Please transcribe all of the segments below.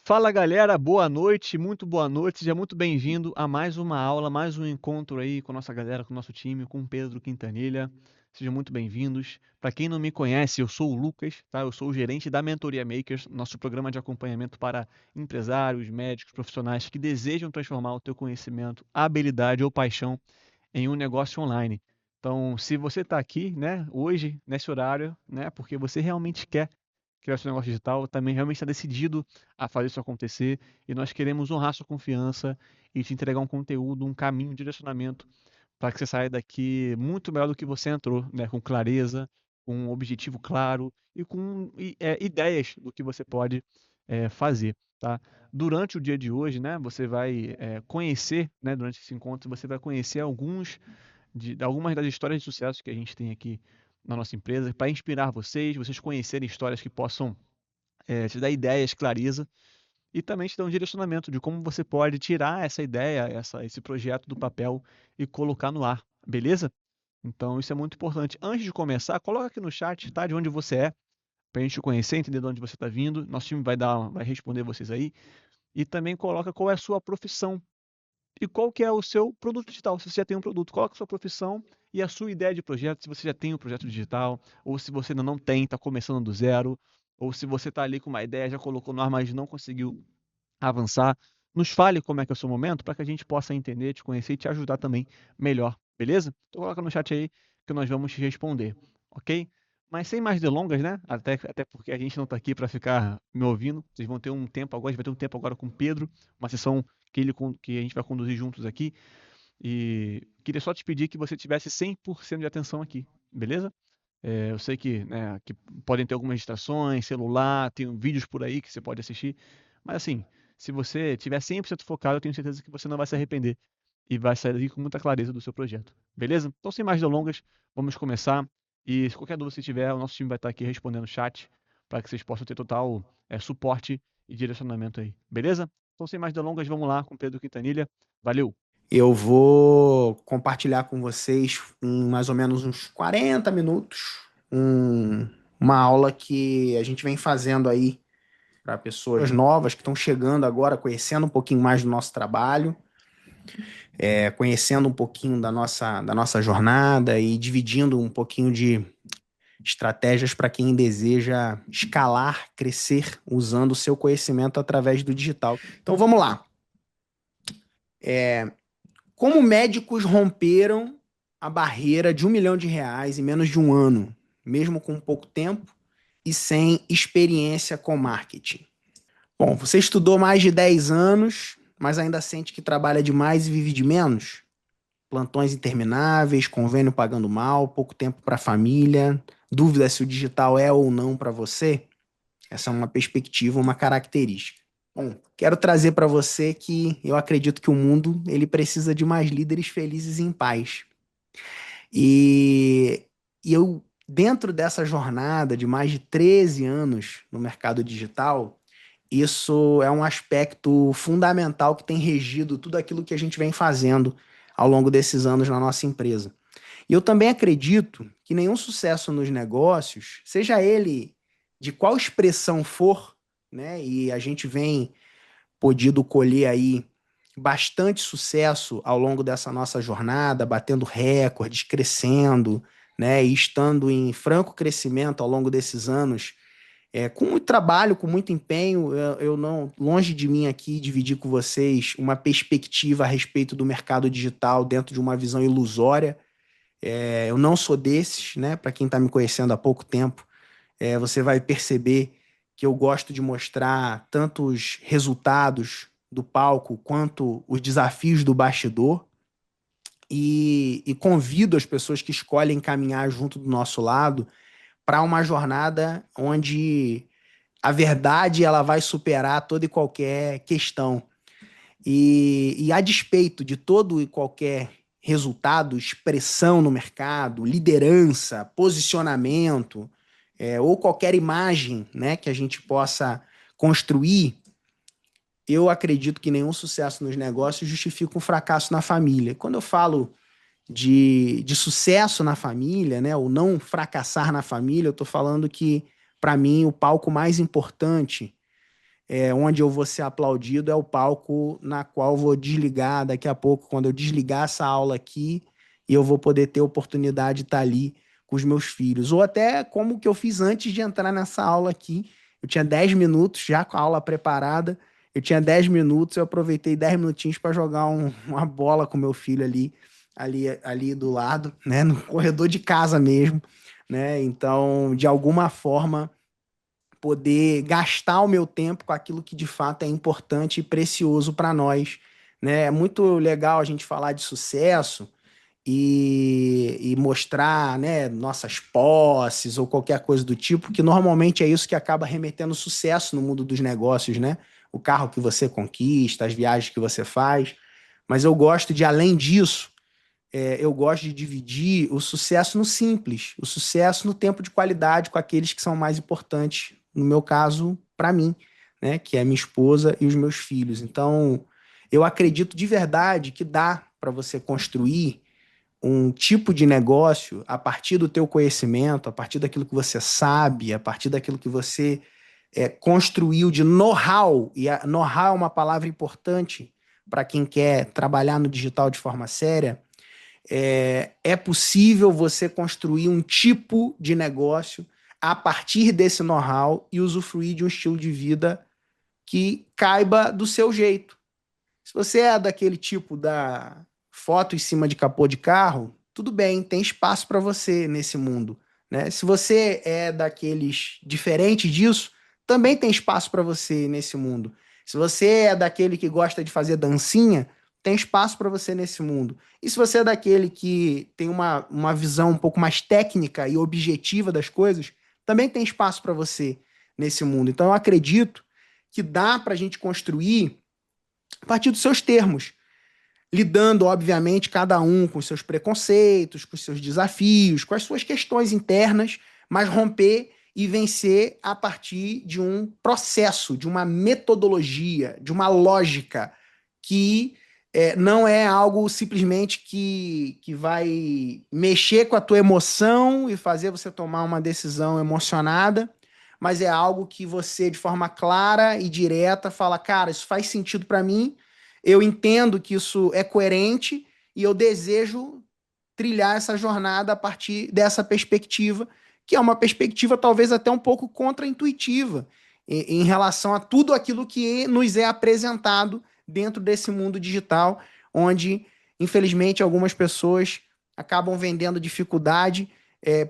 Fala galera, boa noite, muito boa noite, seja muito bem-vindo a mais uma aula, mais um encontro aí com a nossa galera, com o nosso time, com o Pedro Quintanilha. Sejam muito bem-vindos. Para quem não me conhece, eu sou o Lucas, tá? Eu sou o gerente da Mentoria Makers, nosso programa de acompanhamento para empresários, médicos, profissionais que desejam transformar o teu conhecimento, habilidade ou paixão em um negócio online. Então, se você está aqui, né, hoje, nesse horário, né, porque você realmente quer criar seu negócio digital, também realmente está decidido a fazer isso acontecer e nós queremos honrar sua confiança e te entregar um conteúdo, um caminho, um direcionamento para que você saia daqui muito melhor do que você entrou, né? Com clareza, com um objetivo claro e com ideias do que você pode fazer, tá? Durante o dia de hoje, né, você vai conhecer, né, durante esse encontro, você vai conhecer algumas das histórias de sucesso que a gente tem aqui na nossa empresa, para inspirar vocês conhecerem histórias que possam te dar ideias, clareza, e também te dar um direcionamento de como você pode tirar essa ideia, esse projeto do papel e colocar no ar, beleza? Então isso é muito importante. Antes de começar, coloca aqui no chat, tá? De onde você é, para a gente te conhecer, entender de onde você está vindo. Nosso time vai responder vocês aí. E também coloca qual é a sua profissão e qual que é o seu produto digital. Se você já tem um produto, coloca a sua profissão e a sua ideia de projeto, se você já tem um projeto digital, ou se você ainda não tem, está começando do zero, ou se você está ali com uma ideia, já colocou no ar, mas não conseguiu avançar. Nos fale como é que é o seu momento para que a gente possa entender, te conhecer e te ajudar também melhor, beleza? Então coloca no chat aí que nós vamos te responder, ok? Mas sem mais delongas, né? Até porque a gente não está aqui para ficar me ouvindo. Vocês vão ter um tempo agora, a gente vai ter um tempo agora com o Pedro, uma sessão que a gente vai conduzir juntos aqui. E queria só te pedir que você tivesse 100% de atenção aqui, beleza? Eu sei que podem ter algumas distrações, celular, tem vídeos por aí que você pode assistir, mas assim, se você tiver 100% focado, eu tenho certeza que você não vai se arrepender e vai sair com muita clareza do seu projeto, beleza? Então, sem mais delongas, vamos começar. E se qualquer dúvida você tiver, o nosso time vai estar aqui respondendo o chat para que vocês possam ter total suporte e direcionamento aí, beleza? Então, sem mais delongas, vamos lá com o Pedro Quintanilha. Valeu! Eu vou compartilhar com vocês em mais ou menos uns 40 minutos uma aula que a gente vem fazendo aí para pessoas novas que estão chegando agora, conhecendo um pouquinho mais do nosso trabalho, conhecendo um pouquinho da nossa jornada e dividindo um pouquinho de estratégias para quem deseja escalar, crescer usando o seu conhecimento através do digital. Então vamos lá. Como médicos romperam a barreira de R$ 1 milhão em menos de um ano, mesmo com pouco tempo e sem experiência com marketing? Bom, você estudou mais de 10 anos, mas ainda sente que trabalha demais e vive de menos? Plantões intermináveis, convênio pagando mal, pouco tempo para a família, dúvida se o digital é ou não para você? Essa é uma perspectiva, uma característica. Bom, quero trazer para você que eu acredito que o mundo ele precisa de mais líderes felizes e em paz. E, e eu, dentro dessa jornada de mais de 13 anos no mercado digital, isso é um aspecto fundamental que tem regido tudo aquilo que a gente vem fazendo ao longo desses anos na nossa empresa. E eu também acredito que nenhum sucesso nos negócios, seja ele de qual expressão for, né? E a gente vem podido colher aí bastante sucesso ao longo dessa nossa jornada, batendo recordes, crescendo, né? E estando em franco crescimento ao longo desses anos, com muito trabalho, com muito empenho. Eu não, longe de mim aqui dividir com vocês uma perspectiva a respeito do mercado digital dentro de uma visão ilusória. Eu não sou desses, né? Para quem está me conhecendo há pouco tempo, você vai perceber que eu gosto de mostrar tanto os resultados do palco quanto os desafios do bastidor e convido as pessoas que escolhem caminhar junto do nosso lado para uma jornada onde a verdade ela vai superar toda e qualquer questão. E a despeito de todo e qualquer resultado, expressão no mercado, liderança, posicionamento, ou qualquer imagem, né, que a gente possa construir, eu acredito que nenhum sucesso nos negócios justifica um fracasso na família. Quando eu falo de sucesso na família, né, ou não fracassar na família, eu estou falando que, para mim, o palco mais importante onde eu vou ser aplaudido é o palco na qual eu vou desligar daqui a pouco, quando eu desligar essa aula aqui, e eu vou poder ter oportunidade de estar ali com os meus filhos. Ou até como que eu fiz antes de entrar nessa aula aqui. Eu tinha 10 minutos já com a aula preparada, eu tinha 10 minutos, eu aproveitei 10 minutinhos para jogar uma bola com meu filho ali do lado, né, no corredor de casa mesmo, né? Então, de alguma forma, poder gastar o meu tempo com aquilo que de fato é importante e precioso para nós, né? É muito legal a gente falar de sucesso e mostrar, né, nossas posses ou qualquer coisa do tipo, que normalmente é isso que acaba remetendo sucesso no mundo dos negócios, né? O carro que você conquista, as viagens que você faz. Mas eu gosto de, além disso, eu gosto de dividir o sucesso no simples, o sucesso no tempo de qualidade com aqueles que são mais importantes, no meu caso, para mim, né, que é minha esposa e os meus filhos. Então, eu acredito de verdade que dá para você construir um tipo de negócio a partir do teu conhecimento, a partir daquilo que você sabe, a partir daquilo que você construiu de know-how, e know-how é uma palavra importante para quem quer trabalhar no digital de forma séria. É possível você construir um tipo de negócio a partir desse know-how e usufruir de um estilo de vida que caiba do seu jeito. Se você é daquele tipo da foto em cima de capô de carro, tudo bem, tem espaço para você nesse mundo, né? Se você é daqueles diferentes disso, também tem espaço para você nesse mundo. Se você é daquele que gosta de fazer dancinha, tem espaço para você nesse mundo. E se você é daquele que tem uma visão um pouco mais técnica e objetiva das coisas, também tem espaço para você nesse mundo. Então eu acredito que dá para a gente construir a partir dos seus termos, lidando, obviamente, cada um com seus preconceitos, com seus desafios, com as suas questões internas, mas romper e vencer a partir de um processo, de uma metodologia, de uma lógica que não é algo simplesmente que vai mexer com a tua emoção e fazer você tomar uma decisão emocionada, mas é algo que você, de forma clara e direta, fala, cara, isso faz sentido para mim, eu entendo que isso é coerente e eu desejo trilhar essa jornada a partir dessa perspectiva, que é uma perspectiva talvez até um pouco contraintuitiva em relação a tudo aquilo que nos é apresentado dentro desse mundo digital, onde, infelizmente, algumas pessoas acabam vendendo dificuldade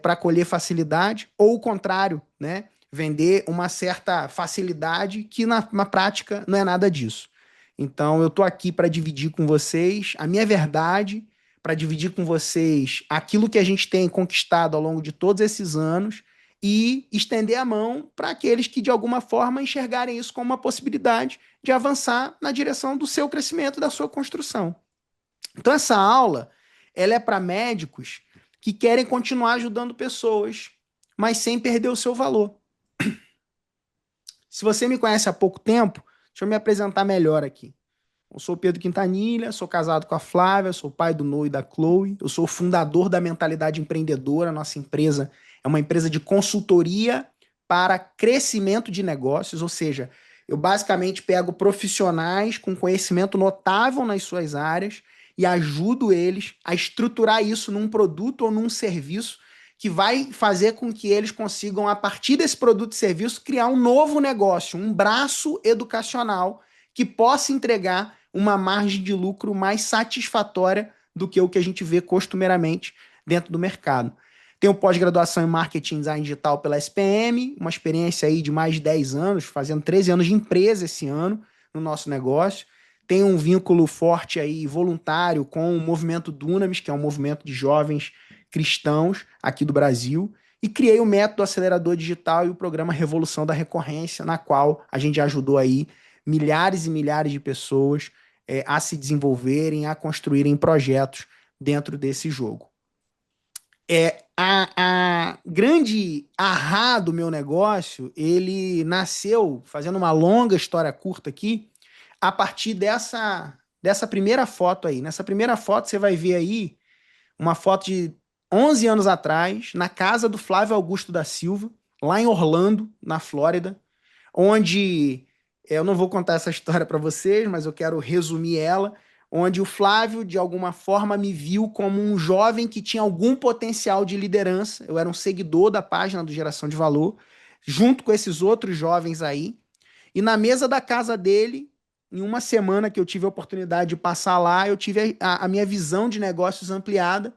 para colher facilidade, ou o contrário, né? Vender uma certa facilidade que na prática não é nada disso. Então, eu estou aqui para dividir com vocês a minha verdade, para dividir com vocês aquilo que a gente tem conquistado ao longo de todos esses anos e estender a mão para aqueles que, de alguma forma, enxergarem isso como uma possibilidade de avançar na direção do seu crescimento, da sua construção. Então, essa aula, ela é para médicos que querem continuar ajudando pessoas, mas sem perder o seu valor. Se você me conhece há pouco tempo, deixa eu me apresentar melhor aqui. Eu sou o Pedro Quintanilha, sou casado com a Flávia, sou pai do Noah e da Chloe, eu sou o fundador da Mentalidade Empreendedora. Nossa empresa é uma empresa de consultoria para crescimento de negócios, ou seja, eu basicamente pego profissionais com conhecimento notável nas suas áreas e ajudo eles a estruturar isso num produto ou num serviço que vai fazer com que eles consigam, a partir desse produto e serviço, criar um novo negócio, um braço educacional que possa entregar uma margem de lucro mais satisfatória do que o que a gente vê costumeiramente dentro do mercado. Tenho pós-graduação em Marketing e Design Digital pela SPM, uma experiência aí de mais de 10 anos, fazendo 13 anos de empresa esse ano no nosso negócio. Tenho um vínculo forte aí, voluntário, com o movimento Dunamis, que é um movimento de jovens cristãos aqui do Brasil, e criei o método Acelerador Digital e o programa Revolução da Recorrência, na qual a gente ajudou aí milhares e milhares de pessoas a se desenvolverem, a construírem projetos dentro desse jogo. A grande ahá do meu negócio, ele nasceu, fazendo uma longa história curta aqui, a partir dessa primeira foto aí. Nessa primeira foto você vai ver aí uma foto de 11 anos atrás, na casa do Flávio Augusto da Silva, lá em Orlando, na Flórida, onde Eu não vou contar essa história para vocês, mas eu quero resumir ela, onde o Flávio, de alguma forma, me viu como um jovem que tinha algum potencial de liderança. Eu era um seguidor da página do Geração de Valor, junto com esses outros jovens aí. E na mesa da casa dele, em uma semana que eu tive a oportunidade de passar lá, eu tive a minha visão de negócios ampliada.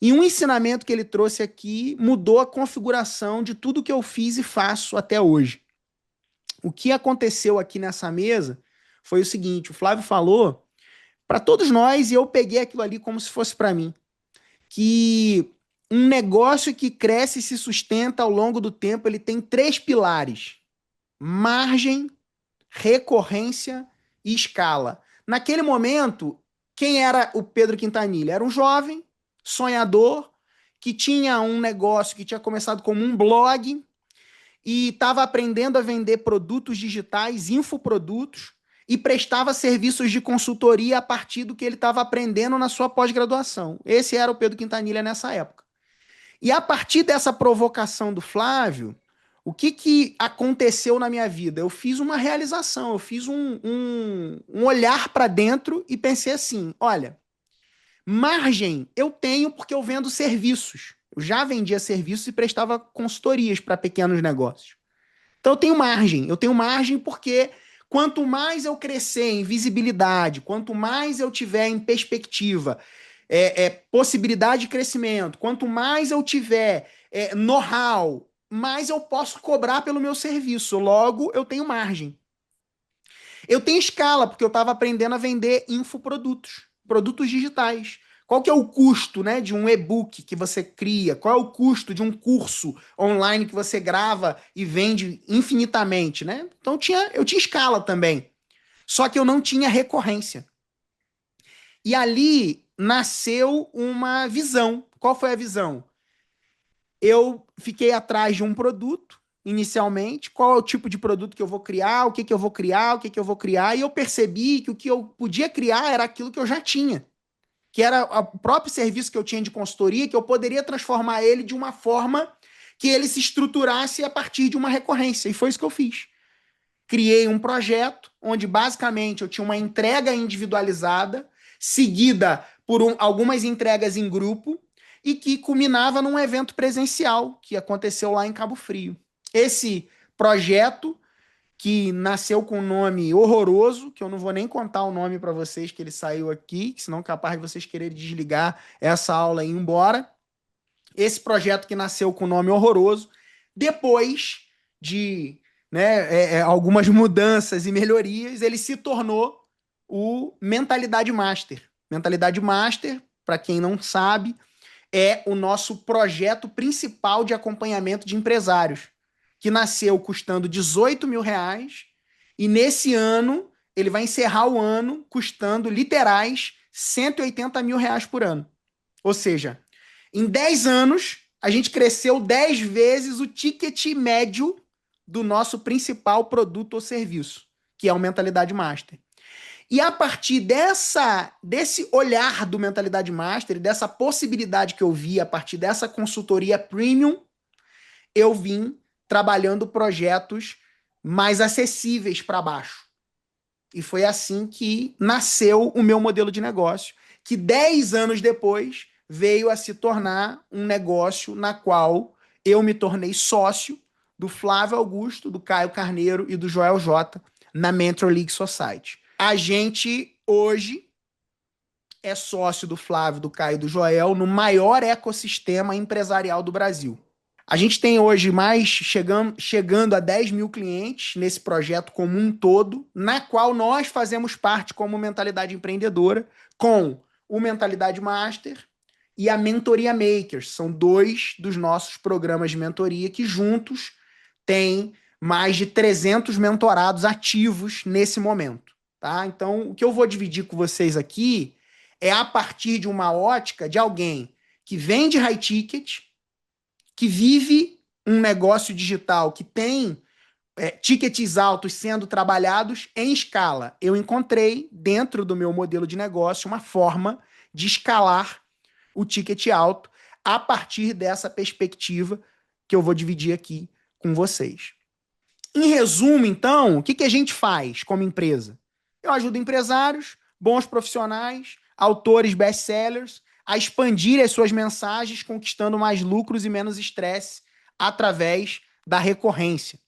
E um ensinamento que ele trouxe aqui mudou a configuração de tudo que eu fiz e faço até hoje. O que aconteceu aqui nessa mesa foi o seguinte: o Flávio falou para todos nós, e eu peguei aquilo ali como se fosse para mim, que um negócio que cresce e se sustenta ao longo do tempo, ele tem três pilares: margem, recorrência e escala. Naquele momento, quem era o Pedro Quintanilha? Era um jovem, sonhador, que tinha um negócio que tinha começado como um blog e estava aprendendo a vender produtos digitais, infoprodutos, e prestava serviços de consultoria a partir do que ele estava aprendendo na sua pós-graduação. Esse era o Pedro Quintanilha nessa época. E a partir dessa provocação do Flávio, o que aconteceu na minha vida? Eu fiz uma realização, eu fiz um olhar para dentro e pensei assim: olha, margem eu tenho porque eu vendo serviços. Eu já vendia serviços e prestava consultorias para pequenos negócios. Então eu tenho margem porque quanto mais eu crescer em visibilidade, quanto mais eu tiver em perspectiva, possibilidade de crescimento, quanto mais eu tiver know-how, mais eu posso cobrar pelo meu serviço. Logo, eu tenho margem. Eu tenho escala, porque eu estava aprendendo a vender infoprodutos, produtos digitais. Qual que é o custo, né, de um e-book que você cria? Qual é o custo de um curso online que você grava e vende infinitamente, né? Então eu tinha escala também. Só que eu não tinha recorrência. E ali nasceu uma visão. Qual foi a visão? Eu fiquei atrás de um produto inicialmente, qual é o tipo de produto que eu vou criar, o que que eu vou criar, o que que eu vou criar, e eu percebi que o que eu podia criar era aquilo que eu já tinha, que era o próprio serviço que eu tinha de consultoria, que eu poderia transformar ele de uma forma que ele se estruturasse a partir de uma recorrência, e foi isso que eu fiz. Criei um projeto onde basicamente eu tinha uma entrega individualizada, seguida por algumas entregas em grupo, e que culminava num evento presencial que aconteceu lá em Cabo Frio. Esse projeto, que nasceu com um nome horroroso, que eu não vou nem contar o nome para vocês, que ele saiu aqui, senão é capaz de vocês quererem desligar essa aula e ir embora. Esse projeto que nasceu com um nome horroroso, depois de algumas mudanças e melhorias, ele se tornou o Mentalidade Master. Mentalidade Master, para quem não sabe, é o nosso projeto principal de acompanhamento de empresários, que nasceu custando R$ 18.000 e nesse ano ele vai encerrar o ano custando literais R$ 180.000 por ano. Ou seja, em 10 anos a gente cresceu 10 vezes o ticket médio do nosso principal produto ou serviço, que é o Mentalidade Master. E a partir desse olhar do Mentalidade Master, dessa possibilidade que eu vi a partir dessa consultoria premium, eu vim trabalhando projetos mais acessíveis para baixo. E foi assim que nasceu o meu modelo de negócio, que 10 anos depois veio a se tornar um negócio na qual eu me tornei sócio do Flávio Augusto, do Caio Carneiro e do Joel J na Mentor League Society. A gente hoje é sócio do Flávio, do Caio e do Joel no maior ecossistema empresarial do Brasil. A gente tem hoje chegando a 10 mil clientes nesse projeto como um todo, na qual nós fazemos parte como Mentalidade Empreendedora, com o Mentalidade Master e a Mentoria Makers. São dois dos nossos programas de mentoria que juntos têm mais de 300 mentorados ativos nesse momento. Tá? Então, o que eu vou dividir com vocês aqui é a partir de uma ótica de alguém que vende high ticket, que vive um negócio digital que tem tickets altos sendo trabalhados em escala. Eu encontrei, dentro do meu modelo de negócio, uma forma de escalar o ticket alto a partir dessa perspectiva que eu vou dividir aqui com vocês. Em resumo, então, o que que a gente faz como empresa? Eu ajudo empresários, bons profissionais, autores best-sellers a expandir as suas mensagens, conquistando mais lucros e menos estresse através da recorrência.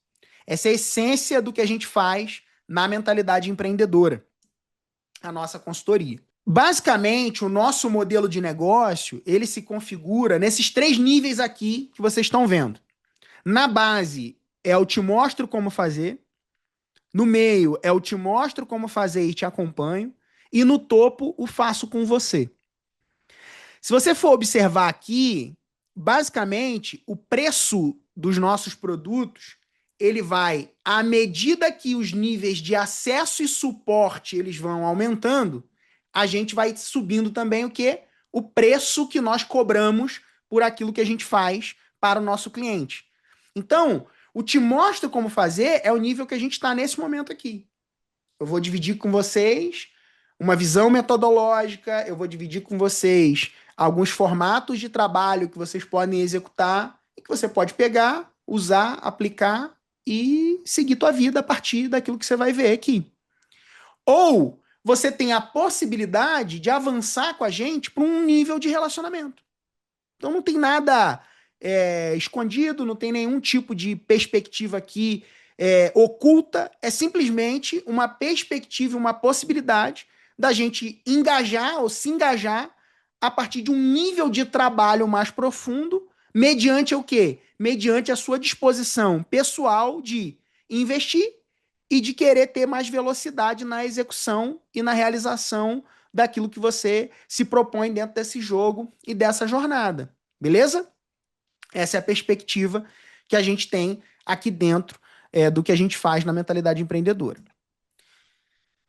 Essa é a essência do que a gente faz na mentalidade empreendedora, a nossa consultoria. Basicamente, o nosso modelo de negócio, ele se configura nesses 3 níveis aqui que vocês estão vendo. Na base, é o te mostro como fazer. No meio, é o te mostro como fazer e te acompanho. E no topo, o faço com você. Se você for observar aqui, basicamente, o preço dos nossos produtos, ele vai, à medida que os níveis de acesso e suporte eles vão aumentando, a gente vai subindo também o quê? O preço que nós cobramos por aquilo que a gente faz para o nosso cliente. Então, o te mostro como fazer é o nível que a gente está nesse momento aqui. Eu vou dividir com vocês uma visão metodológica, eu vou dividir com vocês alguns formatos de trabalho que vocês podem executar e que você pode pegar, usar, aplicar e seguir tua vida a partir daquilo que você vai ver aqui. Ou você tem a possibilidade de avançar com a gente para um nível de relacionamento. Então não tem nada escondido, não tem nenhum tipo de perspectiva aqui oculta, é simplesmente uma perspectiva, uma possibilidade da gente engajar ou se engajar a partir de um nível de trabalho mais profundo, mediante o quê? Mediante a sua disposição pessoal de investir e de querer ter mais velocidade na execução e na realização daquilo que você se propõe dentro desse jogo e dessa jornada. Beleza? Essa é a perspectiva que a gente tem aqui dentro do que a gente faz na mentalidade empreendedora.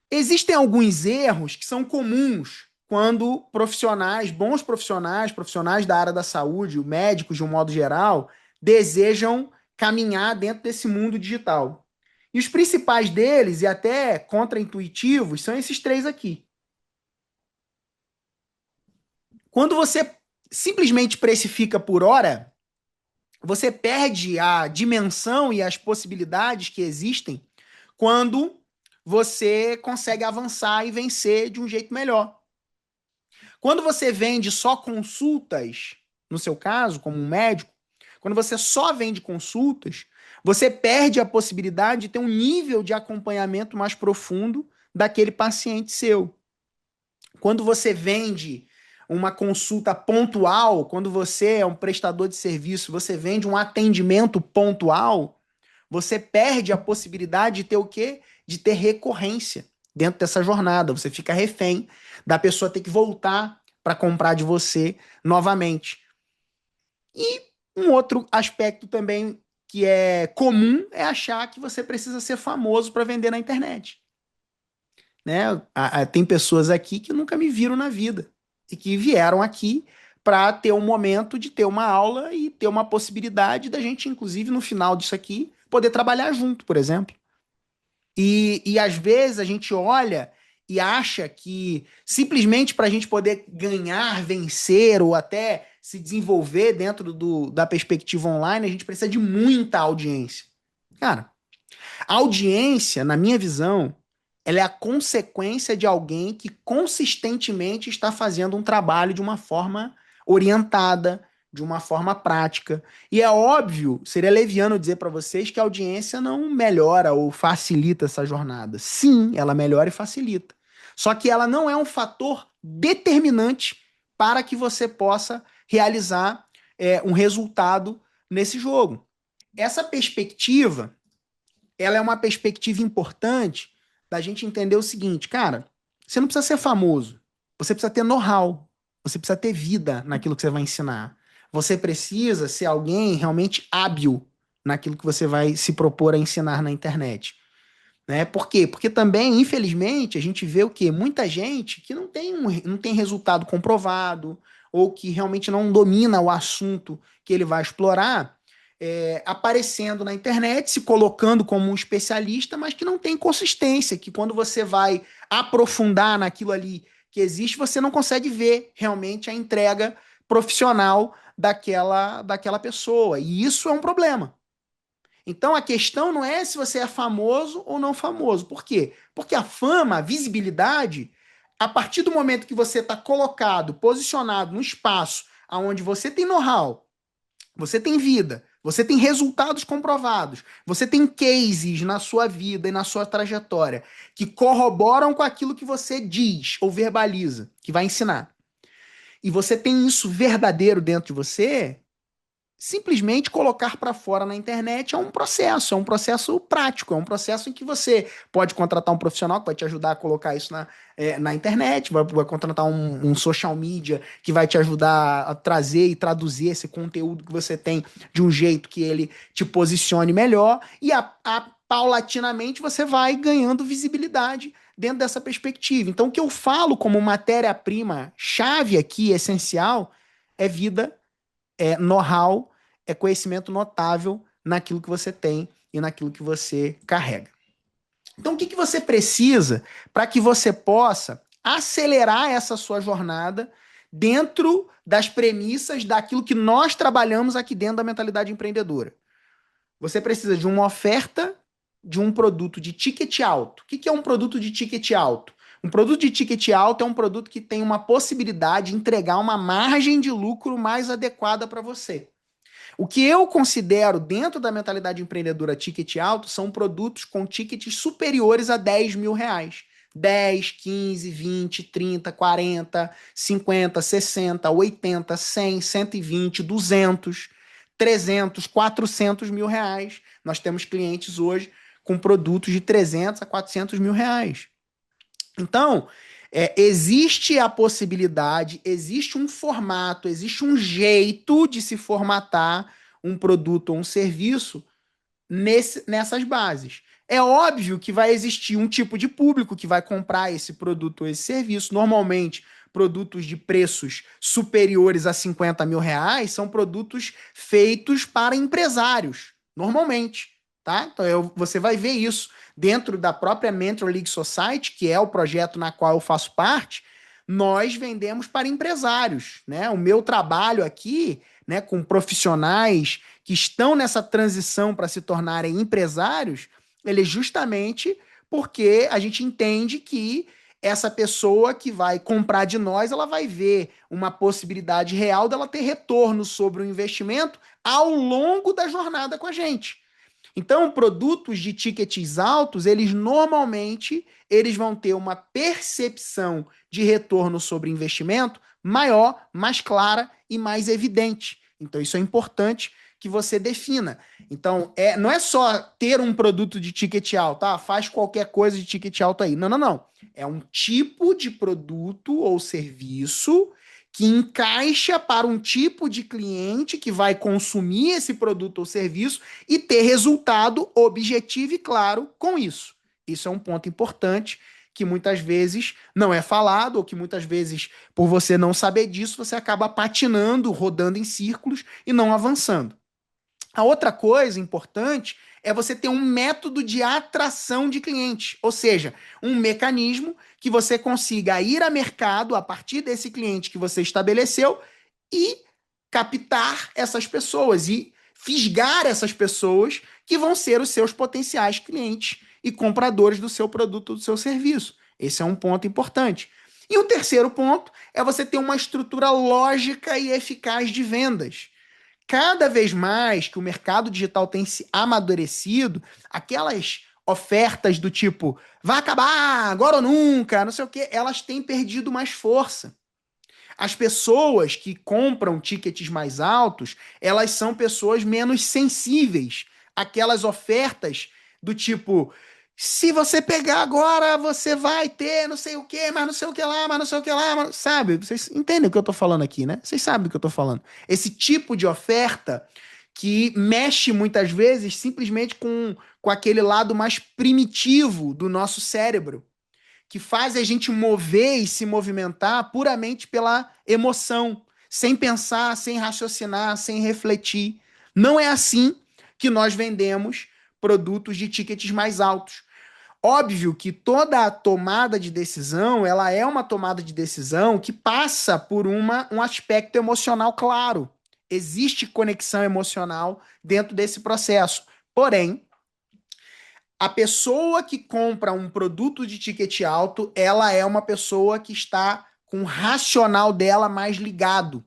Existem alguns erros que são comuns quando profissionais, bons profissionais, profissionais da área da saúde, médicos de um modo geral, desejam caminhar dentro desse mundo digital. E os principais deles, e até contraintuitivos, são esses 3 aqui. Quando você simplesmente precifica por hora, você perde a dimensão e as possibilidades que existem quando você consegue avançar e vencer de um jeito melhor. Quando você vende só consultas, no seu caso, como um médico, quando você só vende consultas, você perde a possibilidade de ter um nível de acompanhamento mais profundo daquele paciente seu. Quando você vende uma consulta pontual, quando você é um prestador de serviço, você vende um atendimento pontual, você perde a possibilidade de ter o quê? De ter recorrência dentro dessa jornada. Você fica refém da pessoa ter que voltar para comprar de você novamente. E um outro aspecto também que é comum é achar que você precisa ser famoso para vender na internet. Né? Tem pessoas aqui que nunca me viram na vida e que vieram aqui para ter um momento de ter uma aula e ter uma possibilidade da gente, inclusive, no final disso aqui, poder trabalhar junto, por exemplo. E às vezes a gente olha e acha que simplesmente para a gente poder ganhar, vencer ou até se desenvolver dentro da perspectiva online, a gente precisa de muita audiência. Cara, a audiência, na minha visão, ela é a consequência de alguém que consistentemente está fazendo um trabalho de uma forma orientada, de uma forma prática. E é óbvio, seria leviano dizer para vocês que a audiência não melhora ou facilita essa jornada. Sim, ela melhora e facilita. Só que ela não é um fator determinante para que você possa realizar um resultado nesse jogo. Essa perspectiva, ela é uma perspectiva importante da gente entender o seguinte, cara, você não precisa ser famoso, você precisa ter know-how, você precisa ter vida naquilo que você vai ensinar. Você precisa ser alguém realmente hábil naquilo que você vai se propor a ensinar na internet. Né? Por quê? Porque também, infelizmente, a gente vê o quê? Muita gente que não tem resultado comprovado ou que realmente não domina o assunto que ele vai explorar, aparecendo na internet, se colocando como um especialista, mas que não tem consistência, que quando você vai aprofundar naquilo ali que existe, você não consegue ver realmente a entrega profissional daquela pessoa. E isso é um problema. Então a questão não é se você é famoso ou não famoso. Por quê? Porque a fama, a visibilidade, a partir do momento que você está colocado, posicionado no espaço onde você tem know-how, você tem vida, você tem resultados comprovados, você tem cases na sua vida e na sua trajetória que corroboram com aquilo que você diz ou verbaliza, que vai ensinar. E você tem isso verdadeiro dentro de você, simplesmente colocar para fora na internet é um processo prático, é um processo em que você pode contratar um profissional que vai te ajudar a colocar isso na internet, vai contratar um social media que vai te ajudar a trazer e traduzir esse conteúdo que você tem de um jeito que ele te posicione melhor, e paulatinamente você vai ganhando visibilidade dentro dessa perspectiva. Então, o que eu falo como matéria-prima chave aqui, essencial, é vida, é know-how, é conhecimento notável naquilo que você tem e naquilo que você carrega. Então, o que você precisa para que você possa acelerar essa sua jornada dentro das premissas daquilo que nós trabalhamos aqui dentro da mentalidade empreendedora? Você precisa de uma oferta de um produto de ticket alto. O que é um produto de ticket alto? Um produto de ticket alto é um produto que tem uma possibilidade de entregar uma margem de lucro mais adequada para você. O que eu considero dentro da mentalidade empreendedora ticket alto são produtos com tickets superiores a 10 mil reais. 10, 15, 20, 30, 40, 50, 60, 80, 100, 120, 200, 300, 400 mil reais. Nós temos clientes hoje com produtos de 300 a 400 mil reais. Então, existe a possibilidade, existe um formato, existe um jeito de se formatar um produto ou um serviço nessas bases. É óbvio que vai existir um tipo de público que vai comprar esse produto ou esse serviço. Normalmente, produtos de preços superiores a 50 mil reais são produtos feitos para empresários, normalmente. Tá? Então, você vai ver isso dentro da própria Mentor League Society, que é o projeto na qual eu faço parte. Nós vendemos para empresários, né? O meu trabalho aqui, né, com profissionais que estão nessa transição para se tornarem empresários, ele é justamente porque a gente entende que essa pessoa que vai comprar de nós, ela vai ver uma possibilidade real dela ter retorno sobre o investimento ao longo da jornada com a gente. Então, produtos de tickets altos, eles vão ter uma percepção de retorno sobre investimento maior, mais clara e mais evidente. Então, isso é importante que você defina. Então, não é só ter um produto de ticket alto, tá? Faz qualquer coisa de ticket alto aí. Não, não, não. É um tipo de produto ou serviço que encaixa para um tipo de cliente que vai consumir esse produto ou serviço e ter resultado objetivo e claro com isso. Isso é um ponto importante que muitas vezes não é falado, ou que muitas vezes, por você não saber disso, você acaba patinando, rodando em círculos e não avançando. A outra coisa importante é você ter um método de atração de clientes, ou seja, um mecanismo que você consiga ir a mercado a partir desse cliente que você estabeleceu e captar essas pessoas e fisgar essas pessoas que vão ser os seus potenciais clientes e compradores do seu produto ou do seu serviço. Esse é um ponto importante. E o terceiro ponto é você ter uma estrutura lógica e eficaz de vendas. Cada vez mais que o mercado digital tem se amadurecido, aquelas ofertas do tipo vai acabar agora ou nunca, não sei o que, elas têm perdido mais força. As pessoas que compram tickets mais altos, elas são pessoas menos sensíveis àquelas ofertas do tipo se você pegar agora, você vai ter não sei o que, mas não sei o que lá, mas não sei o que lá, mas... sabe? Vocês entendem o que eu tô falando aqui, né? Vocês sabem do que eu tô falando. Esse tipo de oferta que mexe muitas vezes simplesmente com aquele lado mais primitivo do nosso cérebro, que faz a gente mover e se movimentar puramente pela emoção, sem pensar, sem raciocinar, sem refletir. Não é assim que nós vendemos produtos de tickets mais altos. Óbvio que toda a tomada de decisão, ela é uma tomada de decisão que passa por um aspecto emocional claro. Existe conexão emocional dentro desse processo. Porém, a pessoa que compra um produto de ticket alto, ela é uma pessoa que está com o racional dela mais ligado.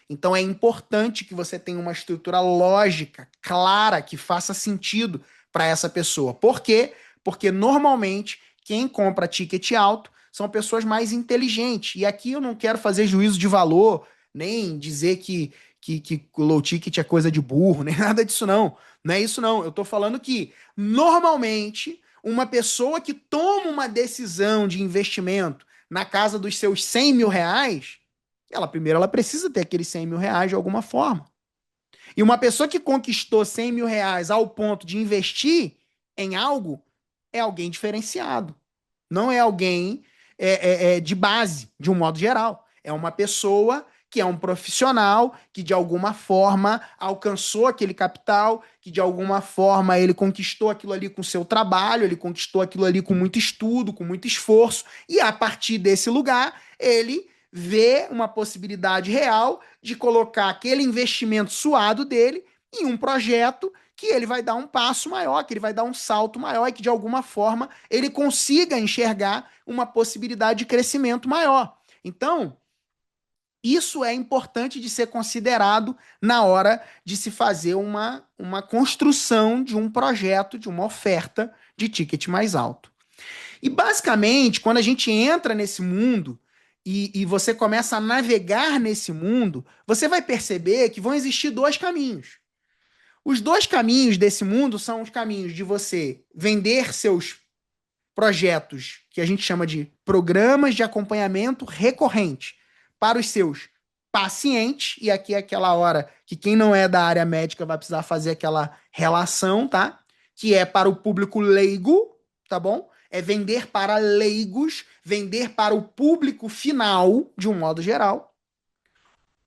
Então é importante que você tenha uma estrutura lógica, clara, que faça sentido para essa pessoa. Por quê? Porque normalmente quem compra ticket alto são pessoas mais inteligentes. E aqui eu não quero fazer juízo de valor, nem dizer que low ticket é coisa de burro, nem nada disso não. Não é isso não. Eu estou falando que normalmente uma pessoa que toma uma decisão de investimento na casa dos seus 100 mil reais, ela precisa ter aqueles 100 mil reais de alguma forma. E uma pessoa que conquistou 100 mil reais ao ponto de investir em algo é alguém diferenciado. Não é alguém de base, de um modo geral. É uma pessoa que é um profissional que de alguma forma alcançou aquele capital, que de alguma forma ele conquistou aquilo ali com seu trabalho, ele conquistou aquilo ali com muito estudo, com muito esforço, e a partir desse lugar ele vê uma possibilidade real de colocar aquele investimento suado dele em um projeto que ele vai dar um passo maior, que ele vai dar um salto maior e que de alguma forma ele consiga enxergar uma possibilidade de crescimento maior. Então, isso é importante de ser considerado na hora de se fazer uma construção de um projeto, de uma oferta de ticket mais alto. E basicamente, quando a gente entra nesse mundo e você começa a navegar nesse mundo, você vai perceber que vão existir dois caminhos. Os dois caminhos desse mundo são os caminhos de você vender seus projetos, que a gente chama de programas de acompanhamento recorrente, para os seus pacientes, e aqui é aquela hora que quem não é da área médica vai precisar fazer aquela relação, tá? Que é para o público leigo, tá bom? É vender para leigos, vender para o público final, de um modo geral,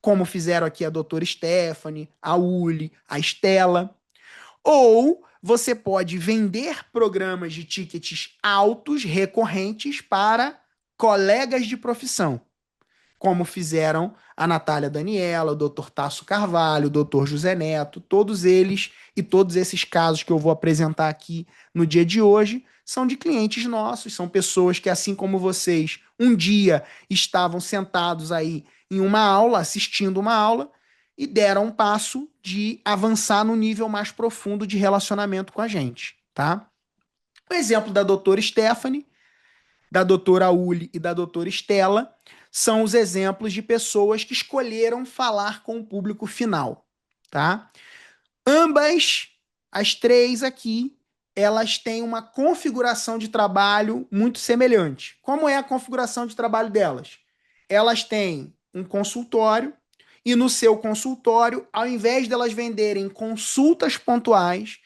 como fizeram aqui a doutora Stephanie, a Uli, a Estela. Ou você pode vender programas de tickets altos, recorrentes, para colegas de profissão, como fizeram a Natália Daniela, o Dr. Tasso Carvalho, o Dr. José Neto, todos eles e todos esses casos que eu vou apresentar aqui no dia de hoje são de clientes nossos, são pessoas que, assim como vocês, um dia estavam sentados aí em uma aula, assistindo uma aula, e deram um passo de avançar no nível mais profundo de relacionamento com a gente, tá? O exemplo da doutora Stephanie, da doutora Uli e da doutora Estela são os exemplos de pessoas que escolheram falar com o público final, tá? Ambas, as três aqui, elas têm uma configuração de trabalho muito semelhante. Como é a configuração de trabalho delas? Elas têm um consultório e no seu consultório, ao invés delas venderem consultas pontuais,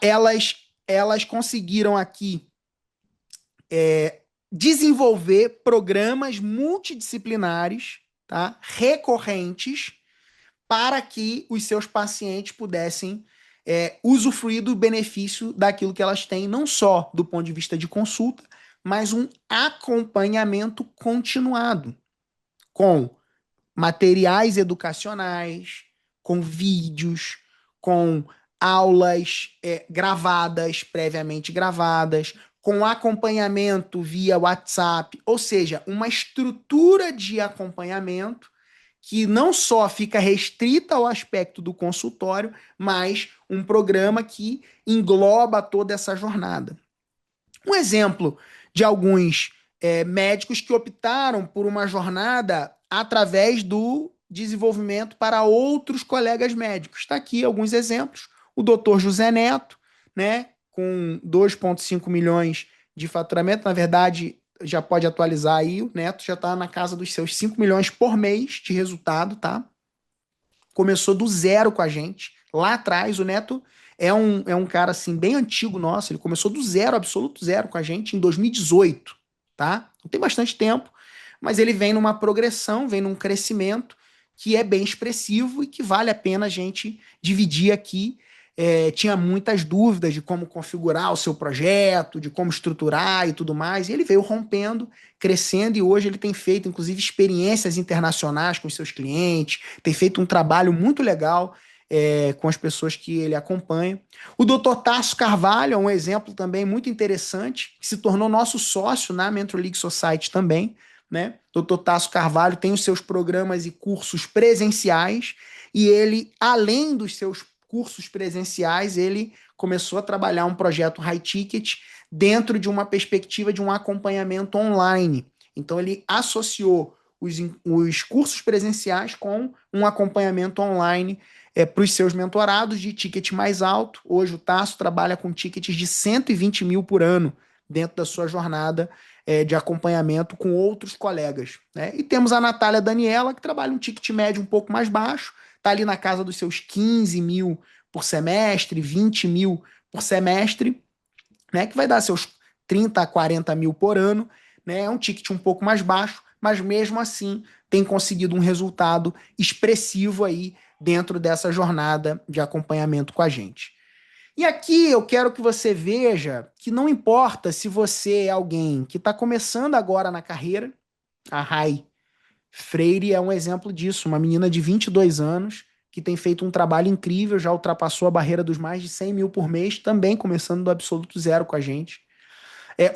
elas conseguiram aqui desenvolver programas multidisciplinares, tá? Recorrentes, para que os seus pacientes pudessem usufruir do benefício daquilo que elas têm, não só do ponto de vista de consulta, mas um acompanhamento continuado, com materiais educacionais, com vídeos, com aulas gravadas, previamente gravadas, com acompanhamento via WhatsApp, ou seja, uma estrutura de acompanhamento que não só fica restrita ao aspecto do consultório, mas um programa que engloba toda essa jornada. Um exemplo de alguns médicos que optaram por uma jornada através do desenvolvimento para outros colegas médicos. Está aqui alguns exemplos. O doutor José Neto, né, com 2,5 milhões de faturamento, na verdade, já pode atualizar aí, o Neto já está na casa dos seus 5 milhões por mês de resultado, tá? Começou do zero com a gente. Lá atrás, o Neto é um cara, assim, bem antigo nosso, ele começou do zero, absoluto zero com a gente em 2018, tá? Não tem bastante tempo, mas ele vem numa progressão, vem num crescimento que é bem expressivo e que vale a pena a gente dividir aqui. Tinha muitas dúvidas de como configurar o seu projeto, de como estruturar e tudo mais, e ele veio rompendo, crescendo, e hoje ele tem feito, inclusive, experiências internacionais com os seus clientes, tem feito um trabalho muito legal com as pessoas que ele acompanha. O Dr. Tasso Carvalho é um exemplo também muito interessante, que se tornou nosso sócio na Mentor League Society também, né? Dr. Tasso Carvalho tem os seus programas e cursos presenciais, e ele, além dos seus cursos presenciais, ele começou a trabalhar um projeto high ticket dentro de uma perspectiva de um acompanhamento online. Então, ele associou os cursos presenciais com um acompanhamento online para os seus mentorados de ticket mais alto. Hoje o Tasso trabalha com tickets de 120 mil por ano dentro da sua jornada de acompanhamento com outros colegas. Né? E temos a Natália Daniela, que trabalha um ticket médio um pouco mais baixo, está ali na casa dos seus 15 mil por semestre, 20 mil por semestre, né? Que vai dar seus 30 a 40 mil por ano. Né? É um ticket um pouco mais baixo, mas mesmo assim tem conseguido um resultado expressivo aí dentro dessa jornada de acompanhamento com a gente. E aqui eu quero que você veja que não importa se você é alguém que está começando agora na carreira, a Rai Freire é um exemplo disso, uma menina de 22 anos que tem feito um trabalho incrível, já ultrapassou a barreira dos mais de 100 mil por mês, também começando do absoluto zero com a gente.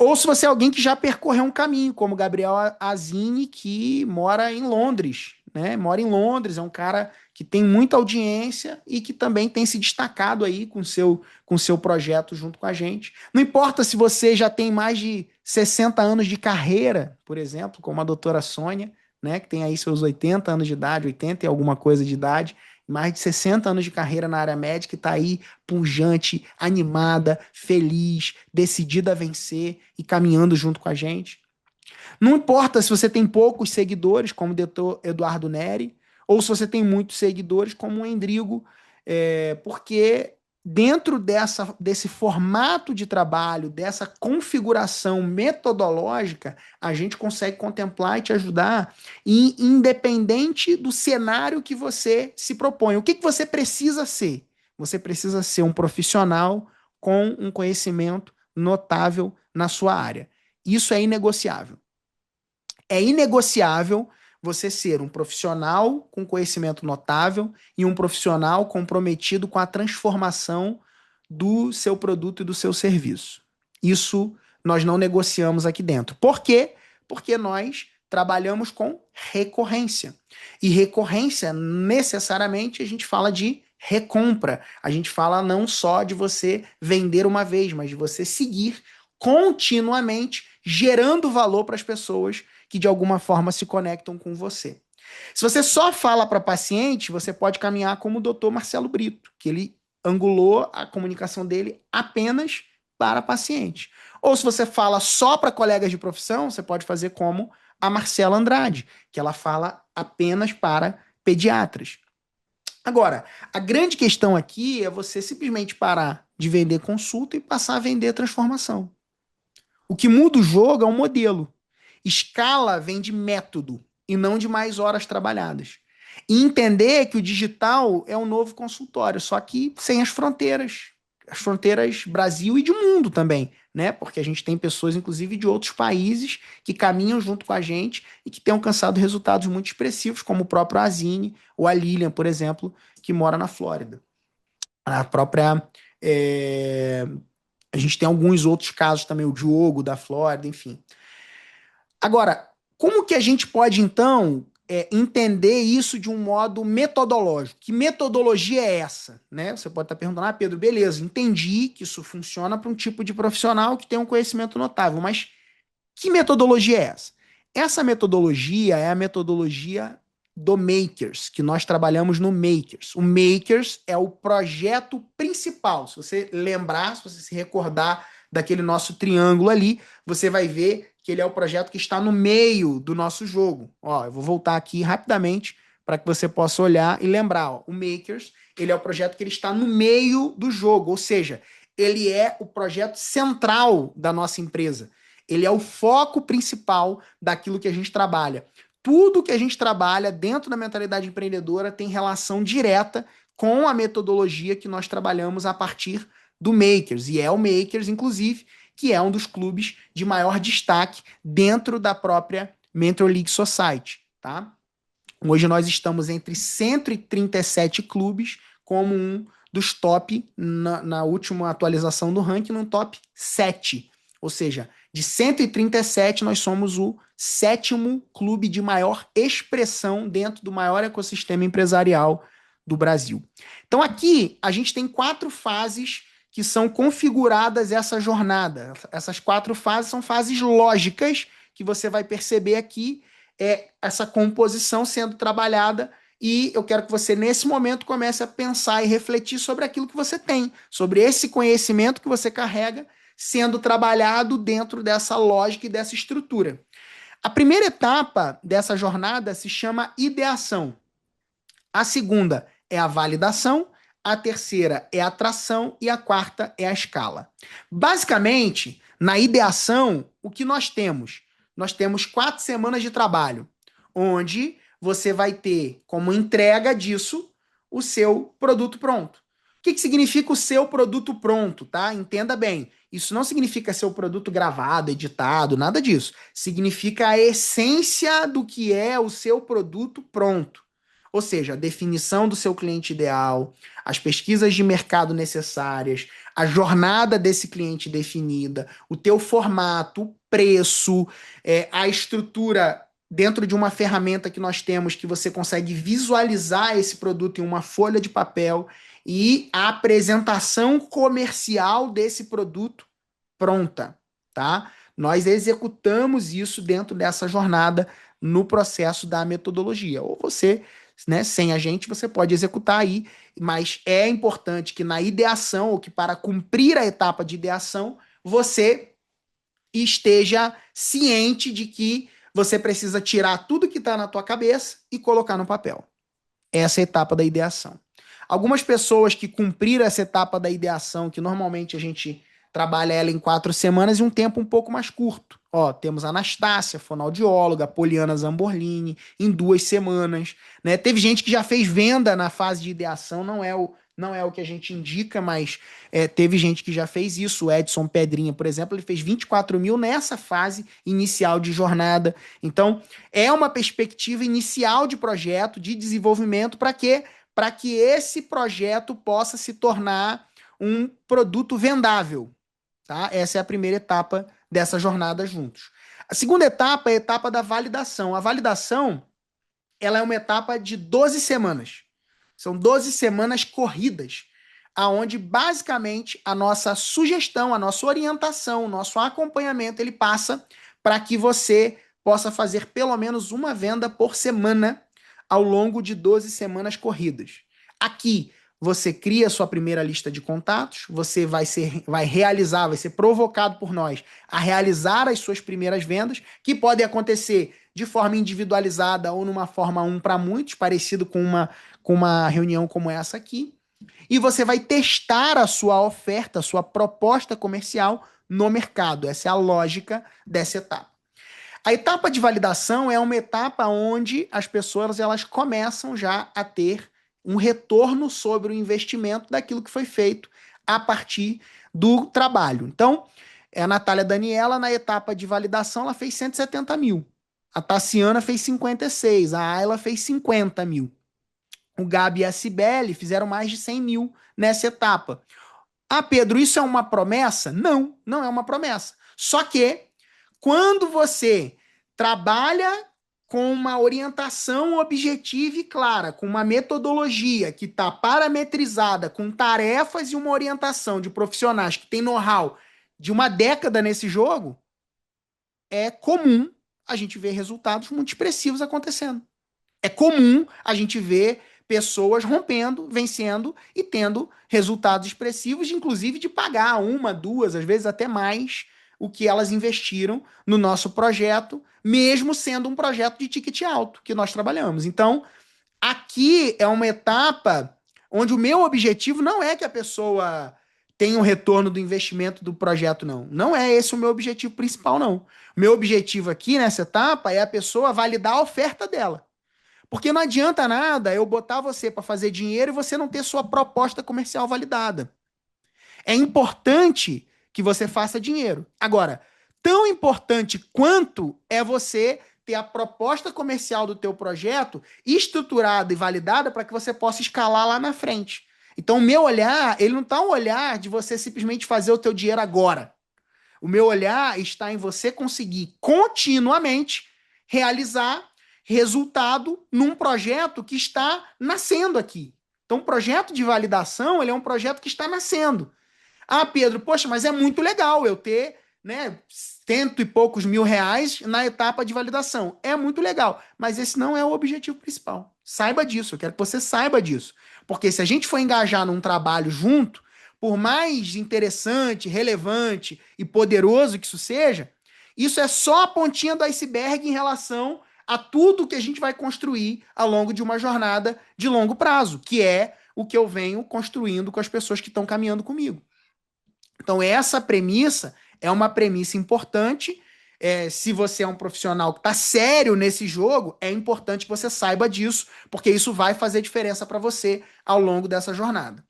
Ou se você é alguém que já percorreu um caminho, como Gabriel Azini, que mora em Londres, né? Mora em Londres, é um cara que tem muita audiência e que também tem se destacado aí com seu projeto junto com a gente. Não importa se você já tem mais de 60 anos de carreira, por exemplo, como a doutora Sônia, né? Que tem aí seus 80 anos de idade, 80 e alguma coisa de idade, mais de 60 anos de carreira na área médica e está aí pujante, animada, feliz, decidida a vencer e caminhando junto com a gente. Não importa se você tem poucos seguidores, como o doutor Eduardo Neri, ou se você tem muitos seguidores, como o Endrigo, porque dentro desse formato de trabalho, dessa configuração metodológica, a gente consegue contemplar e te ajudar, e independente do cenário que você se propõe. O que você precisa ser? Você precisa ser um profissional com um conhecimento notável na sua área. Isso é inegociável. É inegociável você ser um profissional com conhecimento notável e um profissional comprometido com a transformação do seu produto e do seu serviço. Isso nós não negociamos aqui dentro. Por quê? Porque nós trabalhamos com recorrência. E recorrência, necessariamente, a gente fala de recompra. A gente fala não só de você vender uma vez, mas de você seguir continuamente gerando valor para as pessoas que de alguma forma se conectam com você. Se você só fala para paciente, você pode caminhar como o Dr. Marcelo Brito, que ele angulou a comunicação dele apenas para paciente. Ou se você fala só para colegas de profissão, você pode fazer como a Marcela Andrade, que ela fala apenas para pediatras. Agora, a grande questão aqui é você simplesmente parar de vender consulta e passar a vender transformação. O que muda o jogo é o modelo. Escala vem de método e não de mais horas trabalhadas. E entender que o digital é um novo consultório, só que sem as fronteiras Brasil e de mundo também, né? Porque a gente tem pessoas, inclusive, de outros países que caminham junto com a gente e que têm alcançado resultados muito expressivos, como o próprio Azine ou a Lilian, por exemplo, que mora na Flórida. A própria... A gente tem alguns outros casos também, o Diogo da Flórida, enfim. Agora, como que a gente pode, então, entender isso de um modo metodológico? Que metodologia é essa? Né? Você pode estar perguntando, Pedro, beleza, entendi que isso funciona para um tipo de profissional que tem um conhecimento notável, mas que metodologia é essa? Essa metodologia é a metodologia do Makers, que nós trabalhamos no Makers. O Makers é o projeto principal. Se você lembrar, se você se recordar daquele nosso triângulo ali, você vai ver que ele é o projeto que está no meio do nosso jogo. Ó, eu vou voltar aqui rapidamente para que você possa olhar e lembrar. Ó, o Makers, ele é o projeto que ele está no meio do jogo, ou seja, ele é o projeto central da nossa empresa. Ele é o foco principal daquilo que a gente trabalha. Tudo que a gente trabalha dentro da mentalidade empreendedora tem relação direta com a metodologia que nós trabalhamos a partir do Makers. E é o Makers, inclusive, que é um dos clubes de maior destaque dentro da própria Mentor League Society. Tá? Hoje nós estamos entre 137 clubes como um dos top, na última atualização do ranking, no top 7. Ou seja, de 137, nós somos o 7º clube de maior expressão dentro do maior ecossistema empresarial do Brasil. Então aqui a gente tem 4 fases que são configuradas essa jornada. Essas 4 fases são fases lógicas que você vai perceber aqui, essa composição sendo trabalhada, e eu quero que você, nesse momento, comece a pensar e refletir sobre aquilo que você tem, sobre esse conhecimento que você carrega sendo trabalhado dentro dessa lógica e dessa estrutura. A primeira etapa dessa jornada se chama ideação. A segunda é a validação, a terceira é a tração e a quarta é a escala. Basicamente, na ideação, o que nós temos? Nós temos 4 semanas de trabalho, onde você vai ter como entrega disso o seu produto pronto. O que significa o seu produto pronto, tá? Entenda bem. Isso não significa seu produto gravado, editado, nada disso. Significa a essência do que é o seu produto pronto. Ou seja, a definição do seu cliente ideal, as pesquisas de mercado necessárias, a jornada desse cliente definida, o teu formato, o preço, a estrutura dentro de uma ferramenta que nós temos que você consegue visualizar esse produto em uma folha de papel e a apresentação comercial desse produto pronta, tá? Nós executamos isso dentro dessa jornada no processo da metodologia. Ou você, né, sem a gente, você pode executar aí, mas é importante que na ideação, ou que para cumprir a etapa de ideação, você esteja ciente de que você precisa tirar tudo que está na tua cabeça e colocar no papel. Essa é a etapa da ideação. Algumas pessoas que cumpriram essa etapa da ideação, que normalmente a gente trabalha ela em 4 semanas e um tempo um pouco mais curto. Ó, temos a Anastácia, fonoaudióloga, a Poliana Zamborlini, em 2 semanas. Né? Teve gente que já fez venda na fase de ideação, não é o que a gente indica, mas teve gente que já fez isso. O Edson Pedrinha, por exemplo, ele fez 24 mil nessa fase inicial de jornada. Então, é uma perspectiva inicial de projeto, de desenvolvimento, para quê? Para que esse projeto possa se tornar um produto vendável. Tá? Essa é a primeira etapa dessa jornada juntos. A segunda etapa é a etapa da validação. A validação, ela é uma etapa de 12 semanas. São 12 semanas corridas, aonde basicamente a nossa sugestão, a nossa orientação, o nosso acompanhamento, ele passa para que você possa fazer pelo menos uma venda por semana ao longo de 12 semanas corridas. Aqui, você cria a sua primeira lista de contatos, você vai ser provocado por nós a realizar as suas primeiras vendas, que podem acontecer de forma individualizada ou numa forma 1 para muitos, parecido com uma reunião como essa aqui. E você vai testar a sua oferta, a sua proposta comercial no mercado. Essa é a lógica dessa etapa. A etapa de validação é uma etapa onde as pessoas elas começam já a ter um retorno sobre o investimento daquilo que foi feito a partir do trabalho. Então, a Natália Daniela, na etapa de validação, ela fez 170 mil. A Tassiana fez 56, a Ayla fez 50 mil. O Gabi e a Cibele fizeram mais de 100 mil nessa etapa. Ah, Pedro, isso é uma promessa? Não, não é uma promessa. Só que, quando você trabalha com uma orientação objetiva e clara, com uma metodologia que está parametrizada, com tarefas e uma orientação de profissionais que têm know-how de uma década nesse jogo, é comum a gente ver resultados muito expressivos acontecendo. É comum a gente ver pessoas rompendo, vencendo e tendo resultados expressivos, inclusive de pagar 1, 2, às vezes até mais, o que elas investiram no nosso projeto, mesmo sendo um projeto de ticket alto que nós trabalhamos. Então, aqui é uma etapa onde o meu objetivo não é que a pessoa tenha um retorno do investimento do projeto, não. Não é esse o meu objetivo principal, não. O meu objetivo aqui nessa etapa é a pessoa validar a oferta dela. Porque não adianta nada eu botar você para fazer dinheiro e você não ter sua proposta comercial validada. É importante que você faça dinheiro. Agora, tão importante quanto é você ter a proposta comercial do teu projeto estruturada e validada para que você possa escalar lá na frente. Então, o meu olhar, ele não está um olhar de você simplesmente fazer o teu dinheiro agora. O meu olhar está em você conseguir continuamente realizar resultado num projeto que está nascendo aqui. Então, o projeto de validação, ele é um projeto que está nascendo. Ah, Pedro, poxa, mas é muito legal eu ter, né, cento e poucos mil reais na etapa de validação. É muito legal, mas esse não é o objetivo principal. Saiba disso, eu quero que você saiba disso. Porque se a gente for engajar num trabalho junto, por mais interessante, relevante e poderoso que isso é só a pontinha do iceberg em relação a tudo que a gente vai construir ao longo de uma jornada de longo prazo, que é o que eu venho construindo com as pessoas que estão caminhando comigo. Então, essa premissa é uma premissa importante. Se você é um profissional que está sério nesse jogo, é importante que você saiba disso, porque isso vai fazer diferença para você ao longo dessa jornada.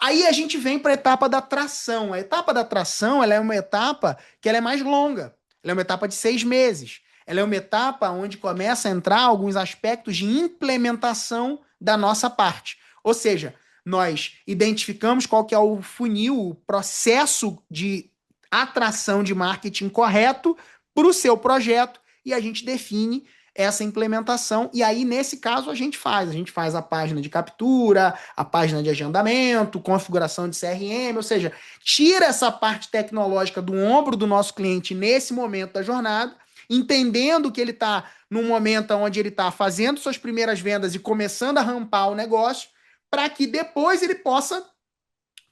Aí a gente vem para a etapa da tração. A etapa da tração ela é uma etapa que ela é mais longa. Ela é uma etapa de 6 meses. Ela é uma etapa onde começa a entrar alguns aspectos de implementação da nossa parte. Ou seja, nós identificamos qual que é o funil, o processo de atração de marketing correto para o seu projeto e a gente define essa implementação. E aí, nesse caso, a gente faz a página de captura, a página de agendamento, configuração de CRM, ou seja, tira essa parte tecnológica do ombro do nosso cliente nesse momento da jornada, entendendo que ele está num momento onde ele está fazendo suas primeiras vendas e começando a rampar o negócio, para que depois ele possa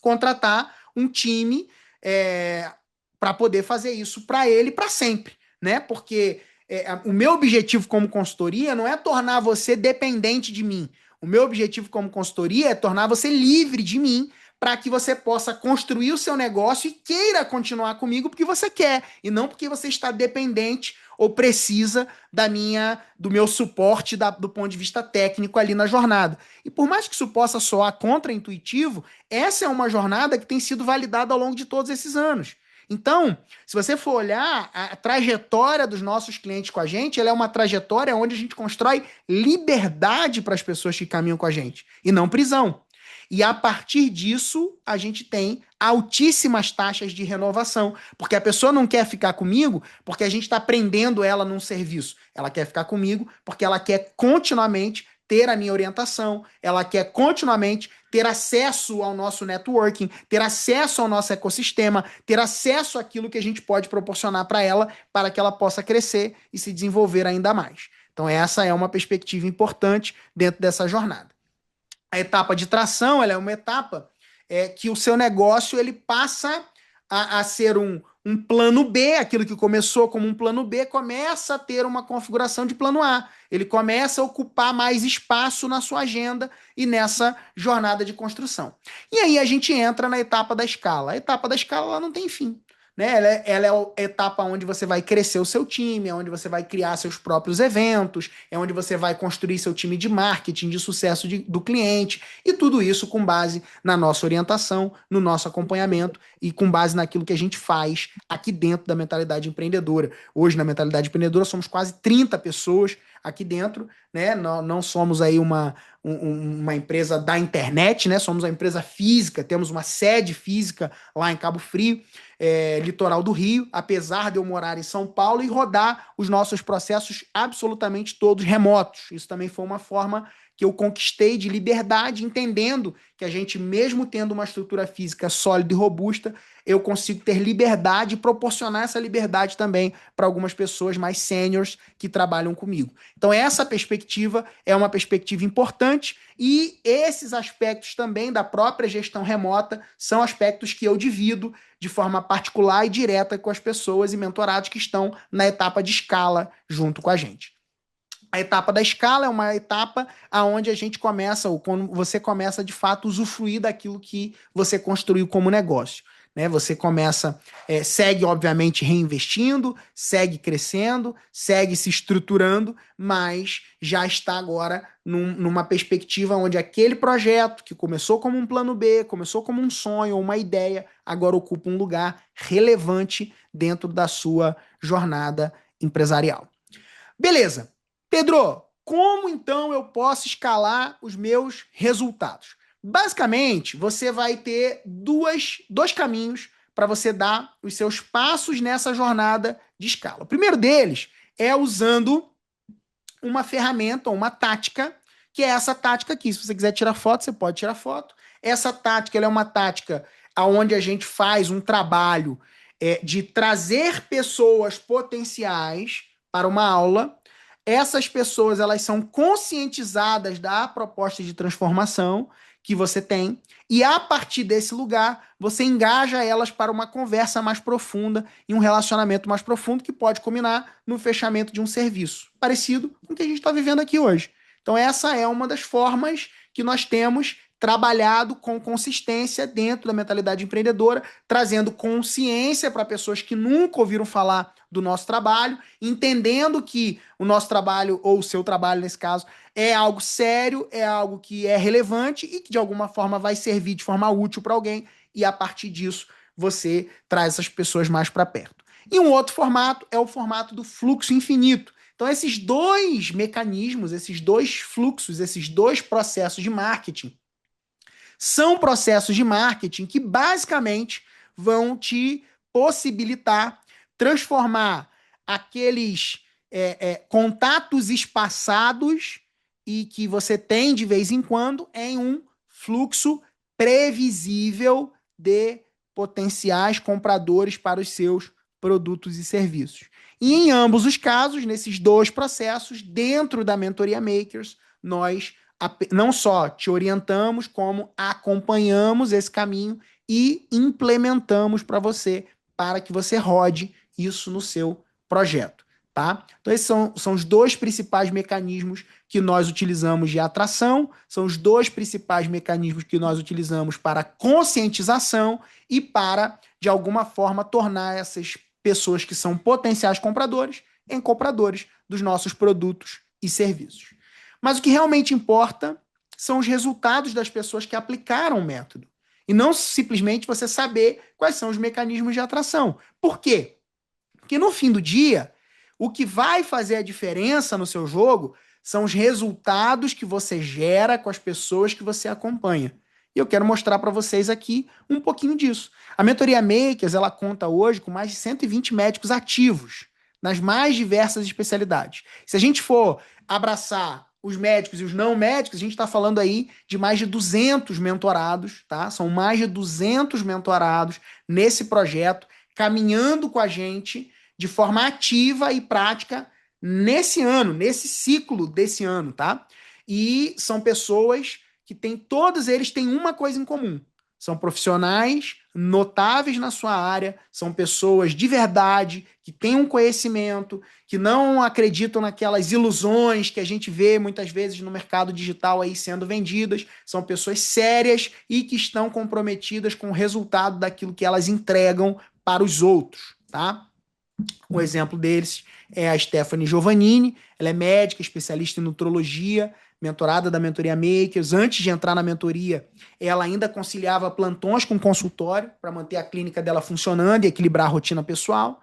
contratar um time para poder fazer isso para ele para sempre, né? Porque o meu objetivo como consultoria não é tornar você dependente de mim. O meu objetivo como consultoria é tornar você livre de mim para que você possa construir o seu negócio e queira continuar comigo porque você quer e não porque você está dependente ou precisa do meu suporte do ponto de vista técnico ali na jornada. E por mais que isso possa soar contra-intuitivo, essa é uma jornada que tem sido validada ao longo de todos esses anos. Então, se você for olhar a trajetória dos nossos clientes com a gente, ela é uma trajetória onde a gente constrói liberdade para as pessoas que caminham com a gente, e não prisão. E a partir disso, a gente tem altíssimas taxas de renovação, porque a pessoa não quer ficar comigo porque a gente está prendendo ela num serviço. Ela quer ficar comigo porque ela quer continuamente ter a minha orientação, ela quer continuamente ter acesso ao nosso networking, ter acesso ao nosso ecossistema, ter acesso àquilo que a gente pode proporcionar para ela, para que ela possa crescer e se desenvolver ainda mais. Então, essa é uma perspectiva importante dentro dessa jornada. A etapa de tração ela é uma etapa que o seu negócio ele passa a ser um plano B, aquilo que começou como um plano B começa a ter uma configuração de plano A. Ele começa a ocupar mais espaço na sua agenda e nessa jornada de construção. E aí a gente entra na etapa da escala. A etapa da escala ela não tem fim. Né? Ela é a etapa onde você vai crescer o seu time, é onde você vai criar seus próprios eventos, é onde você vai construir seu time de marketing, de sucesso do cliente, e tudo isso com base na nossa orientação, no nosso acompanhamento e com base naquilo que a gente faz aqui dentro da mentalidade empreendedora. Hoje, na mentalidade empreendedora, somos quase 30 pessoas aqui dentro, né? Não somos aí uma empresa da internet, né? Somos uma empresa física, temos uma sede física lá em Cabo Frio, litoral do Rio, apesar de eu morar em São Paulo e rodar os nossos processos absolutamente todos remotos. Isso também foi uma forma que eu conquistei de liberdade, entendendo que a gente, mesmo tendo uma estrutura física sólida e robusta, eu consigo ter liberdade e proporcionar essa liberdade também para algumas pessoas mais sêniores que trabalham comigo. Então, essa perspectiva é uma perspectiva importante e esses aspectos também da própria gestão remota são aspectos que eu divido de forma particular e direta com as pessoas e mentorados que estão na etapa de escala junto com a gente. A etapa da escala é uma etapa onde a gente começa, ou quando você começa de fato a usufruir daquilo que você construiu como negócio. Né? Você começa, segue obviamente reinvestindo, segue crescendo, segue se estruturando, mas já está agora numa perspectiva onde aquele projeto que começou como um plano B, começou como um sonho ou uma ideia, agora ocupa um lugar relevante dentro da sua jornada empresarial. Beleza. Pedro, como então eu posso escalar os meus resultados? Basicamente, você vai ter dois caminhos para você dar os seus passos nessa jornada de escala. O primeiro deles é usando uma ferramenta, uma tática, que é essa tática aqui. Se você quiser tirar foto, você pode tirar foto. Essa tática ela é uma tática onde a gente faz um trabalho de trazer pessoas potenciais para uma aula. Essas pessoas elas são conscientizadas da proposta de transformação que você tem, e a partir desse lugar você engaja elas para uma conversa mais profunda e um relacionamento mais profundo que pode culminar no fechamento de um serviço, parecido com o que a gente está vivendo aqui hoje. Então essa é uma das formas que nós temos trabalhado com consistência dentro da mentalidade empreendedora, trazendo consciência para pessoas que nunca ouviram falar do nosso trabalho, entendendo que o nosso trabalho, ou o seu trabalho nesse caso, é algo sério, é algo que é relevante e que de alguma forma vai servir de forma útil para alguém, e a partir disso você traz essas pessoas mais para perto. E um outro formato é o formato do fluxo infinito. Então, esses dois mecanismos, esses dois fluxos, esses dois processos de marketing, são processos de marketing que basicamente vão te possibilitar transformar aqueles contatos espaçados e que você tem de vez em quando em um fluxo previsível de potenciais compradores para os seus produtos e serviços. E em ambos os casos, nesses dois processos, dentro da Mentoria Makers, nós não só te orientamos, como acompanhamos esse caminho e implementamos para você, para que você rode isso no seu projeto, tá? Então esses são os dois principais mecanismos que nós utilizamos de atração, são os dois principais mecanismos que nós utilizamos para conscientização e para, de alguma forma, tornar essas pessoas que são potenciais compradores em compradores dos nossos produtos e serviços. Mas o que realmente importa são os resultados das pessoas que aplicaram o método. E não simplesmente você saber quais são os mecanismos de atração. Por quê? Porque no fim do dia, o que vai fazer a diferença no seu jogo são os resultados que você gera com as pessoas que você acompanha. E eu quero mostrar para vocês aqui um pouquinho disso. A Mentoria Makers, ela conta hoje com mais de 120 médicos ativos nas mais diversas especialidades. Se a gente for abraçar os médicos e os não médicos, a gente está falando aí de mais de 200 mentorados, tá? São mais de 200 mentorados nesse projeto, caminhando com a gente de forma ativa e prática nesse ano, nesse ciclo desse ano, tá? E são pessoas que todos eles têm uma coisa em comum. São profissionais notáveis na sua área, são pessoas de verdade, que têm um conhecimento, que não acreditam naquelas ilusões que a gente vê muitas vezes no mercado digital aí sendo vendidas, são pessoas sérias e que estão comprometidas com o resultado daquilo que elas entregam para os outros, tá? Um exemplo deles é a Stephanie Giovannini, ela é médica, especialista em nutrologia, mentorada da Mentoria Makers. Antes de entrar na mentoria, ela ainda conciliava plantões com consultório para manter a clínica dela funcionando e equilibrar a rotina pessoal.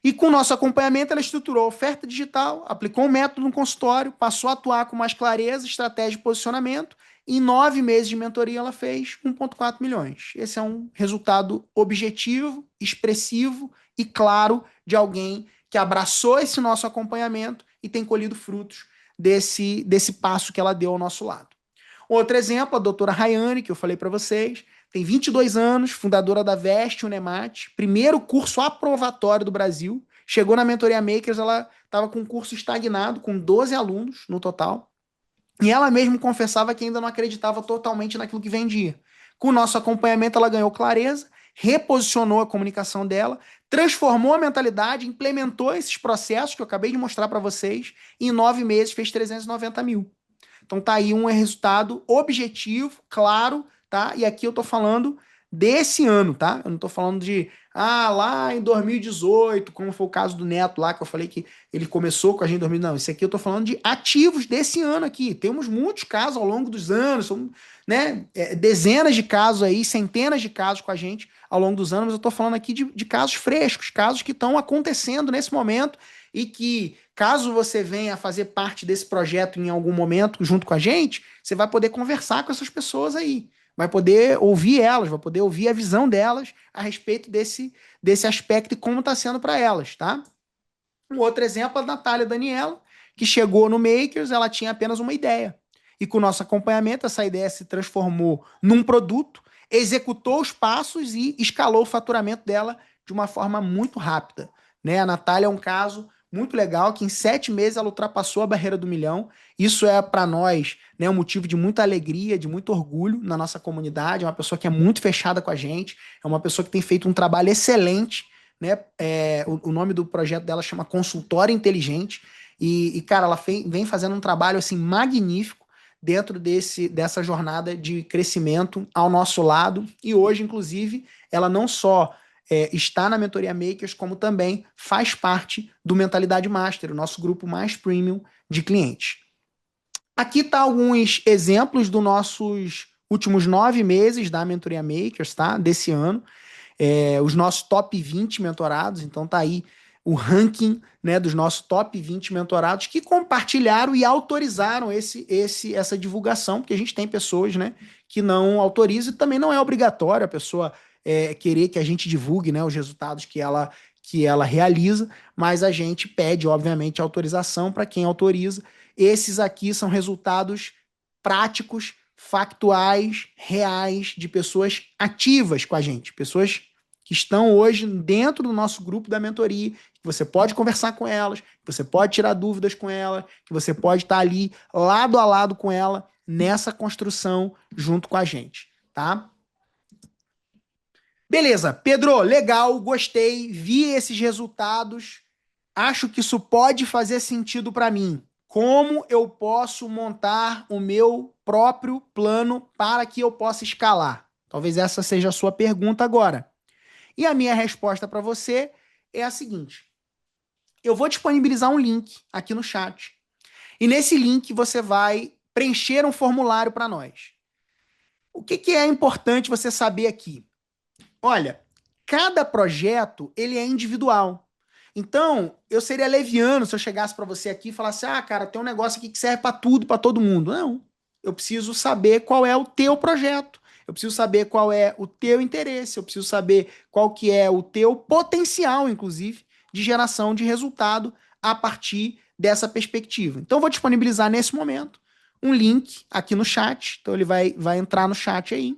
E com o nosso acompanhamento, ela estruturou a oferta digital, aplicou um método no consultório, passou a atuar com mais clareza, estratégia de posicionamento. E em 9 meses de mentoria, ela fez 1,4 milhões. Esse é um resultado objetivo, expressivo e claro de alguém que abraçou esse nosso acompanhamento e tem colhido frutos desse passo que ela deu ao nosso lado. Outro exemplo, a doutora Rayane, que eu falei para vocês, tem 22 anos, fundadora da Veste Unemat, primeiro curso aprovatório do Brasil. Chegou na Mentoria Makers, ela estava com um curso estagnado, com 12 alunos no total. E ela mesma confessava que ainda não acreditava totalmente naquilo que vendia. Com o nosso acompanhamento, ela ganhou clareza, reposicionou a comunicação dela, transformou a mentalidade, implementou esses processos que eu acabei de mostrar para vocês, e em 9 meses fez 390 mil. Então tá aí um resultado objetivo, claro, tá? E aqui eu tô falando desse ano, tá? Eu não tô falando de, lá em 2018, como foi o caso do Neto lá, que eu falei que ele começou com a gente em 2000. Não, isso aqui eu tô falando de ativos desse ano aqui. Temos muitos casos ao longo dos anos, são, né, dezenas de casos aí, centenas de casos com a gente ao longo dos anos, mas eu tô falando aqui de casos frescos, casos que estão acontecendo nesse momento e que, caso você venha a fazer parte desse projeto em algum momento junto com a gente, você vai poder conversar com essas pessoas aí, vai poder ouvir elas, vai poder ouvir a visão delas a respeito desse aspecto e como está sendo para elas, tá? Um outro exemplo é a Natália Daniela, que chegou no Makers, ela tinha apenas uma ideia. E com o nosso acompanhamento, essa ideia se transformou num produto, executou os passos e escalou o faturamento dela de uma forma muito rápida. Né? A Natália é um caso muito legal, que em 7 meses ela ultrapassou a barreira do 1 milhão. Isso é para nós, né, um motivo de muita alegria, de muito orgulho na nossa comunidade. É uma pessoa que é muito fechada com a gente, é uma pessoa que tem feito um trabalho excelente, né? O nome do projeto dela chama Consultório Inteligente. Cara, ela vem fazendo um trabalho assim magnífico dentro dessa jornada de crescimento ao nosso lado. E hoje, inclusive, ela não só está na Mentoria Makers, como também faz parte do Mentalidade Master, o nosso grupo mais premium de clientes. Aqui tá alguns exemplos dos nossos últimos 9 meses da Mentoria Makers, tá? Desse ano. Os nossos top 20 mentorados, então tá aí o ranking, né, dos nossos top 20 mentorados que compartilharam e autorizaram essa divulgação, porque a gente tem pessoas, né, que não autorizam e também não é obrigatório a pessoa querer que a gente divulgue, né, os resultados que ela realiza, mas a gente pede, obviamente, autorização para quem autoriza. Esses aqui são resultados práticos, factuais, reais, de pessoas ativas com a gente, pessoas que estão hoje dentro do nosso grupo da mentoria, que você pode conversar com elas, que você pode tirar dúvidas com ela, que você pode estar ali lado a lado com ela nessa construção junto com a gente, tá? Beleza, Pedro, legal, gostei, vi esses resultados, acho que isso pode fazer sentido para mim. Como eu posso montar o meu próprio plano para que eu possa escalar? Talvez essa seja a sua pergunta agora. E a minha resposta para você é a seguinte: eu vou disponibilizar um link aqui no chat. E nesse link você vai preencher um formulário para nós. O que é importante você saber aqui? Olha, cada projeto ele é individual. Então, eu seria leviano se eu chegasse para você aqui e falasse: ah, cara, tem um negócio aqui que serve para tudo, para todo mundo. Não. Eu preciso saber qual é o teu projeto. Eu preciso saber qual é o teu interesse. Eu preciso saber qual que é o teu potencial, inclusive, de geração de resultado a partir dessa perspectiva. Então, eu vou disponibilizar nesse momento um link aqui no chat. Então, ele vai entrar no chat aí.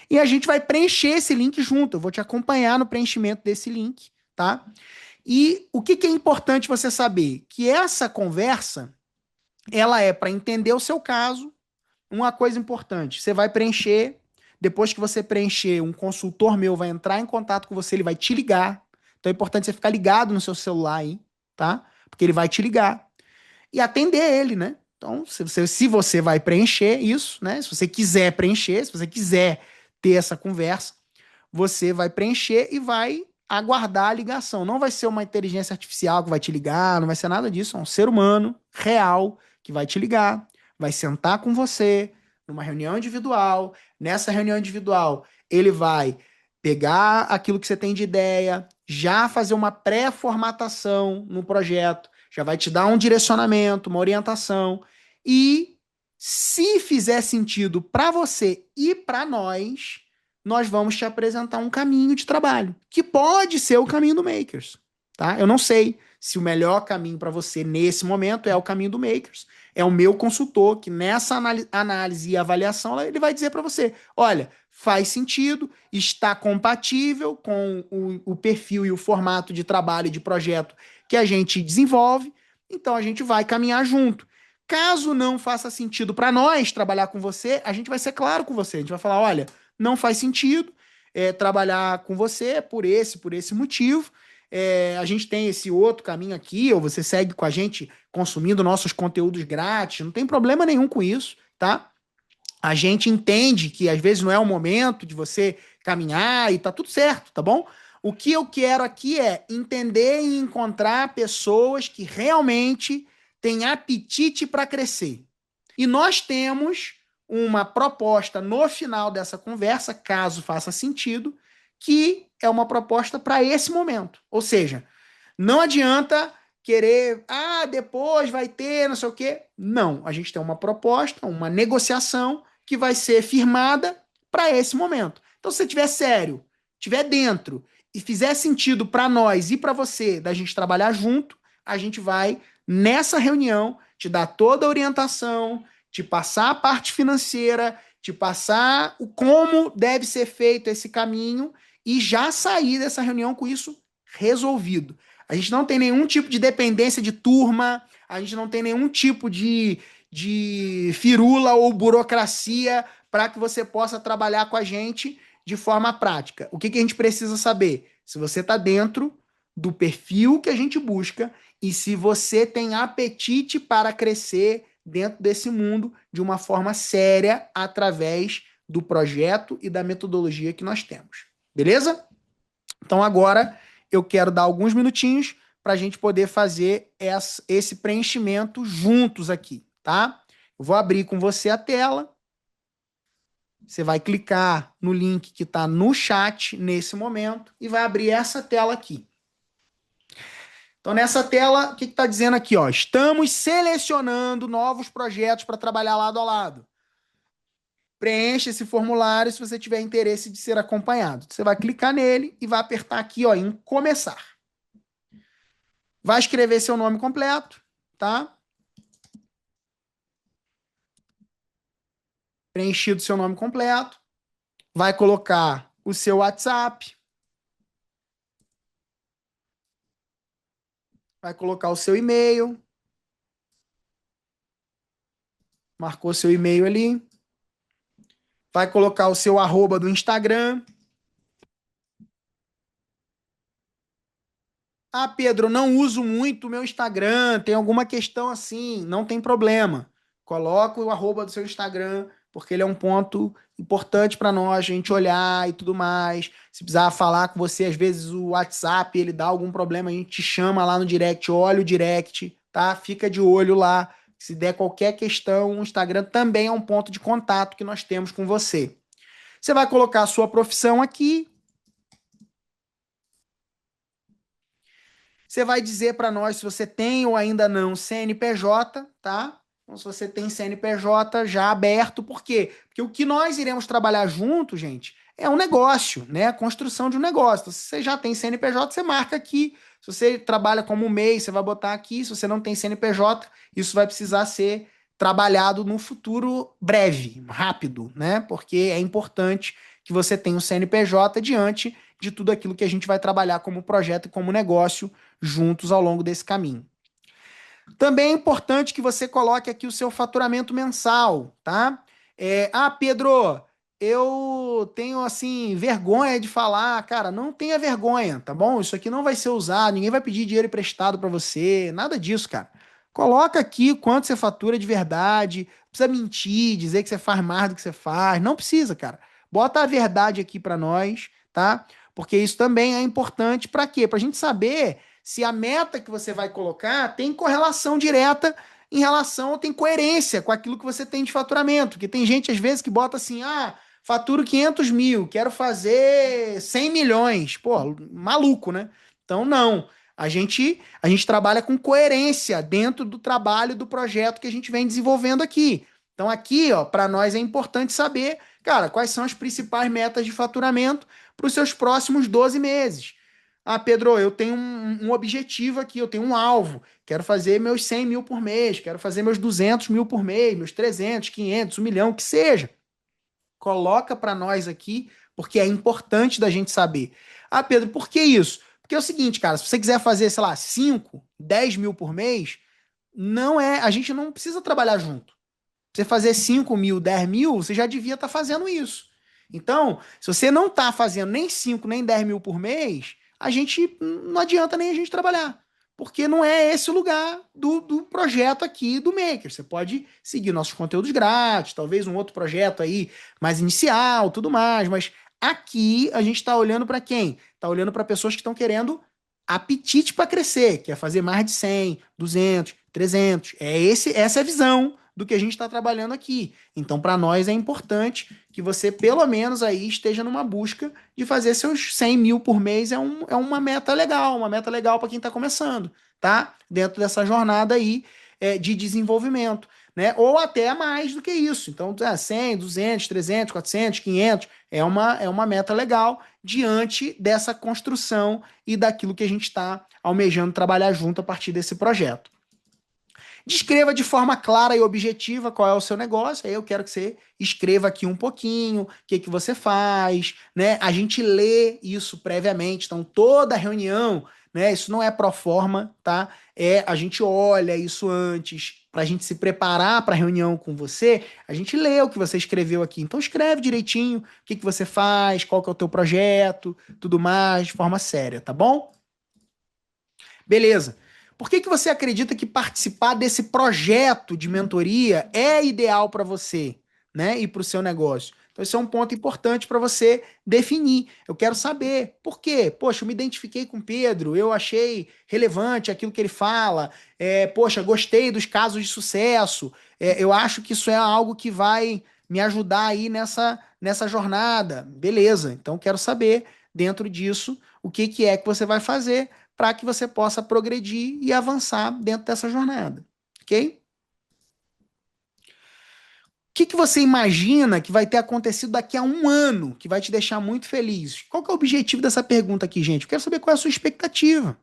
E a gente vai preencher esse link junto. Eu vou te acompanhar no preenchimento desse link, tá? E o que é importante você saber? Que essa conversa, ela é para entender o seu caso. Uma coisa importante, você vai preencher, depois que você preencher, um consultor meu vai entrar em contato com você, ele vai te ligar. Então é importante você ficar ligado no seu celular aí, tá? Porque ele vai te ligar. E atender ele, né? Então, se você vai preencher isso, né? Se você quiser preencher, se você quiser ter essa conversa, você vai preencher e vai aguardar a ligação. Não vai ser uma inteligência artificial que vai te ligar, não vai ser nada disso. É um ser humano real que vai te ligar, vai sentar com você numa reunião individual. Nessa reunião individual, ele vai pegar aquilo que você tem de ideia, já fazer uma pré-formatação no projeto, já vai te dar um direcionamento, uma orientação. E se fizer sentido para você e para nós vamos te apresentar um caminho de trabalho, que pode ser o caminho do Makers, tá? Eu não sei se o melhor caminho para você nesse momento é o caminho do Makers. É o meu consultor que nessa análise e avaliação ele vai dizer para você, olha, faz sentido, está compatível com o perfil e o formato de trabalho e de projeto que a gente desenvolve, então a gente vai caminhar junto. Caso não faça sentido para nós trabalhar com você, a gente vai ser claro com você, a gente vai falar, olha, não faz sentido trabalhar com você por esse motivo. A gente tem esse outro caminho aqui, ou você segue com a gente consumindo nossos conteúdos grátis, não tem problema nenhum com isso, tá? A gente entende que às vezes não é o momento de você caminhar e tá tudo certo, tá bom? O que eu quero aqui é entender e encontrar pessoas que realmente têm apetite para crescer. E nós temos uma proposta no final dessa conversa, caso faça sentido, que é uma proposta para esse momento. Ou seja, não adianta querer, depois vai ter, não sei o quê. Não, a gente tem uma proposta, uma negociação que vai ser firmada para esse momento. Então, se você tiver sério, tiver dentro e fizer sentido para nós e para você da gente trabalhar junto, a gente vai nessa reunião te dar toda a orientação, te passar a parte financeira, te passar o como deve ser feito esse caminho e já sair dessa reunião com isso resolvido. A gente não tem nenhum tipo de dependência de turma, a gente não tem nenhum tipo de firula ou burocracia para que você possa trabalhar com a gente de forma prática. O que, que a gente precisa saber? Se você está dentro do perfil que a gente busca e se você tem apetite para crescer dentro desse mundo de uma forma séria através do projeto e da metodologia que nós temos. Beleza? Então agora eu quero dar alguns minutinhos para a gente poder fazer esse preenchimento juntos aqui, tá? Eu vou abrir com você a tela. Você vai clicar no link que está no chat nesse momento e vai abrir essa tela aqui. Então, nessa tela, o que está dizendo aqui? Ó? Estamos selecionando novos projetos para trabalhar lado a lado. Preencha esse formulário se você tiver interesse de ser acompanhado. Você vai clicar nele e vai apertar aqui ó, em começar. Vai escrever seu nome completo, tá? Preenchido seu nome completo. Vai colocar o seu WhatsApp. Vai colocar o seu e-mail. Marcou seu e-mail ali. Vai colocar o seu arroba do Instagram. Pedro, não uso muito o meu Instagram, tem alguma questão assim, não tem problema. Coloca o arroba do seu Instagram, porque ele é um ponto importante para nós, a gente olhar e tudo mais. Se precisar falar com você, às vezes o WhatsApp, ele dá algum problema, a gente te chama lá no direct, olha o direct, tá? Fica de olho lá. Se der qualquer questão, o Instagram também é um ponto de contato que nós temos com você. Você vai colocar a sua profissão aqui. Você vai dizer para nós se você tem ou ainda não CNPJ, tá? Então, se você tem CNPJ já aberto, por quê? Porque o que nós iremos trabalhar junto, gente, é um negócio, né? A construção de um negócio. Então, se você já tem CNPJ, você marca aqui. Se você trabalha como MEI, você vai botar aqui. Se você não tem CNPJ, isso vai precisar ser trabalhado no futuro breve, rápido, né? Porque é importante que você tenha um CNPJ diante de tudo aquilo que a gente vai trabalhar como projeto e como negócio juntos ao longo desse caminho. Também é importante que você coloque aqui o seu faturamento mensal, tá? Pedro, eu tenho, assim, vergonha de falar. Cara, não tenha vergonha, tá bom? Isso aqui não vai ser usado, ninguém vai pedir dinheiro emprestado para você, nada disso, cara. Coloca aqui quanto você fatura de verdade, não precisa mentir, dizer que você faz mais do que você faz, não precisa, cara. Bota a verdade aqui para nós, tá? Porque isso também é importante para quê? Para a gente saber se a meta que você vai colocar tem correlação direta em relação, ou tem coerência com aquilo que você tem de faturamento. Porque tem gente, às vezes, que bota assim, faturo 500 mil, quero fazer 100 milhões. Pô, maluco, né? Então, não. A gente trabalha com coerência dentro do trabalho do projeto que a gente vem desenvolvendo aqui. Então, aqui, ó, para nós é importante saber, cara, quais são as principais metas de faturamento para os seus próximos 12 meses. Pedro, eu tenho um objetivo aqui, eu tenho um alvo. Quero fazer meus 100 mil por mês, quero fazer meus 200 mil por mês, meus 300, 500, 1 milhão, que seja. Coloca para nós aqui, porque é importante da gente saber. Pedro, por que isso? Porque é o seguinte, cara, se você quiser fazer, sei lá, 5, 10 mil por mês, a gente não precisa trabalhar junto. Pra você fazer 5 mil, 10 mil, você já devia estar fazendo isso. Então, se você não está fazendo nem 5, nem 10 mil por mês, não adianta nem a gente trabalhar, porque não é esse o lugar do projeto aqui do Maker. Você pode seguir nossos conteúdos grátis, talvez um outro projeto aí mais inicial, tudo mais, mas aqui a gente está olhando para quem? Está olhando para pessoas que estão querendo apetite para crescer, quer fazer mais de 100, 200, 300. Essa é a visão do que a gente está trabalhando aqui. Então, para nós é importante que você, pelo menos, aí esteja numa busca de fazer seus 100 mil por mês. É uma meta legal para quem está começando, tá? Dentro dessa jornada aí de desenvolvimento, né? Ou até mais do que isso. Então, 100, 200, 300, 400, 500 é uma meta legal diante dessa construção e daquilo que a gente está almejando trabalhar junto a partir desse projeto. Descreva de forma clara e objetiva qual é o seu negócio. Aí eu quero que você escreva aqui um pouquinho, o que que você faz, né? A gente lê isso previamente, então toda reunião, né? Isso não é pro forma, tá? A gente olha isso antes para a gente se preparar para a reunião com você. A gente lê o que você escreveu aqui. Então escreve direitinho o que que você faz, qual que é o teu projeto, tudo mais, de forma séria, tá bom? Beleza. Por que que você acredita que participar desse projeto de mentoria é ideal para você, né, e para o seu negócio? Então, esse é um ponto importante para você definir. Eu quero saber por quê. Poxa, eu me identifiquei com o Pedro, eu achei relevante aquilo que ele fala. Poxa, gostei dos casos de sucesso. Eu acho que isso é algo que vai me ajudar aí nessa jornada. Beleza. Então, quero saber dentro disso o que que é que você vai fazer para que você possa progredir e avançar dentro dessa jornada, ok? O que que você imagina que vai ter acontecido daqui a um ano que vai te deixar muito feliz? Qual que é o objetivo dessa pergunta aqui, gente? Eu quero saber qual é a sua expectativa.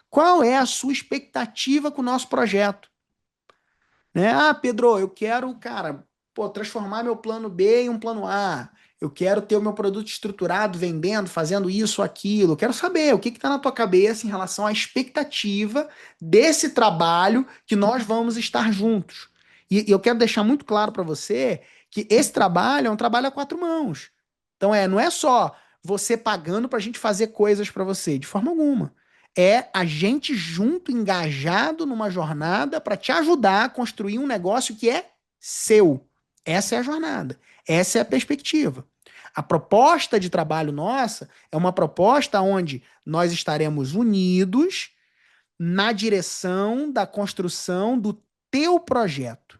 Qual é a sua expectativa com o nosso projeto? Né? Ah, Pedro, eu quero, cara, pô, transformar meu plano B em um plano A. Eu quero ter o meu produto estruturado, vendendo, fazendo isso, aquilo. Eu quero saber o que está na tua cabeça em relação à expectativa desse trabalho que nós vamos estar juntos. E eu quero deixar muito claro para você que esse trabalho é um trabalho a quatro mãos. Então, não é só você pagando para a gente fazer coisas para você, de forma alguma. É a gente junto, engajado numa jornada para te ajudar a construir um negócio que é seu. Essa é a jornada. Essa é a perspectiva. A proposta de trabalho nossa é uma proposta onde nós estaremos unidos na direção da construção do teu projeto.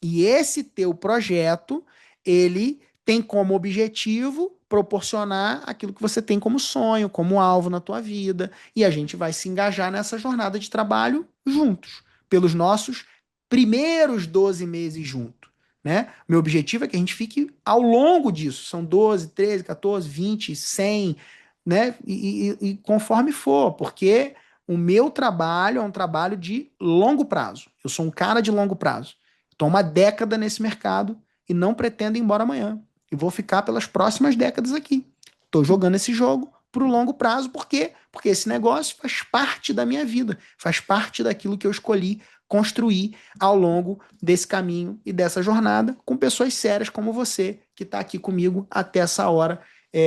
E esse teu projeto, ele tem como objetivo proporcionar aquilo que você tem como sonho, como alvo na tua vida, e a gente vai se engajar nessa jornada de trabalho juntos, pelos nossos primeiros 12 meses juntos, né? Meu objetivo é que a gente fique ao longo disso, são 12, 13, 14, 20, 100, né? E conforme for, porque o meu trabalho é um trabalho de longo prazo. Eu sou um cara de longo prazo. Estou uma década nesse mercado e não pretendo ir embora amanhã. E vou ficar pelas próximas décadas aqui. Estou jogando esse jogo para o longo prazo. Por quê? Porque esse negócio faz parte da minha vida, faz parte daquilo que eu escolhi construir ao longo desse caminho e dessa jornada com pessoas sérias como você, que está aqui comigo até essa hora,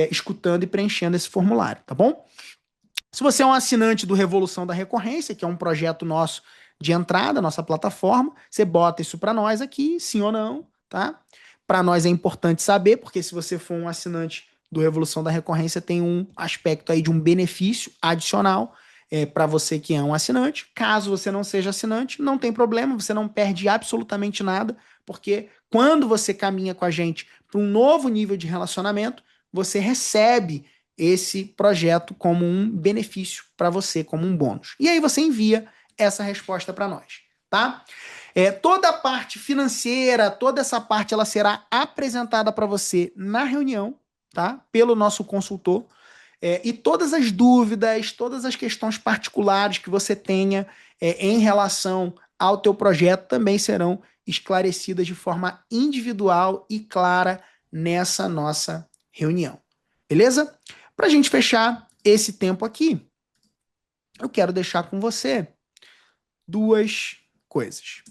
escutando e preenchendo esse formulário, tá bom? Se você é um assinante do Revolução da Recorrência, que é um projeto nosso de entrada, nossa plataforma, você bota isso para nós aqui, sim ou não, tá? Para nós é importante saber, porque se você for um assinante do Revolução da Recorrência, tem um aspecto aí de um benefício adicional para você que é um assinante. Caso você não seja assinante, não tem problema, você não perde absolutamente nada, porque quando você caminha com a gente para um novo nível de relacionamento, você recebe esse projeto como um benefício para você, como um bônus. E aí você envia essa resposta para nós, tá? Toda a parte financeira, toda essa parte, ela será apresentada para você na reunião, tá? Pelo nosso consultor. E todas as dúvidas, todas as questões particulares que você tenha em relação ao teu projeto também serão esclarecidas de forma individual e clara nessa nossa reunião. Beleza? Para a gente fechar esse tempo aqui, eu quero deixar com você duas coisas.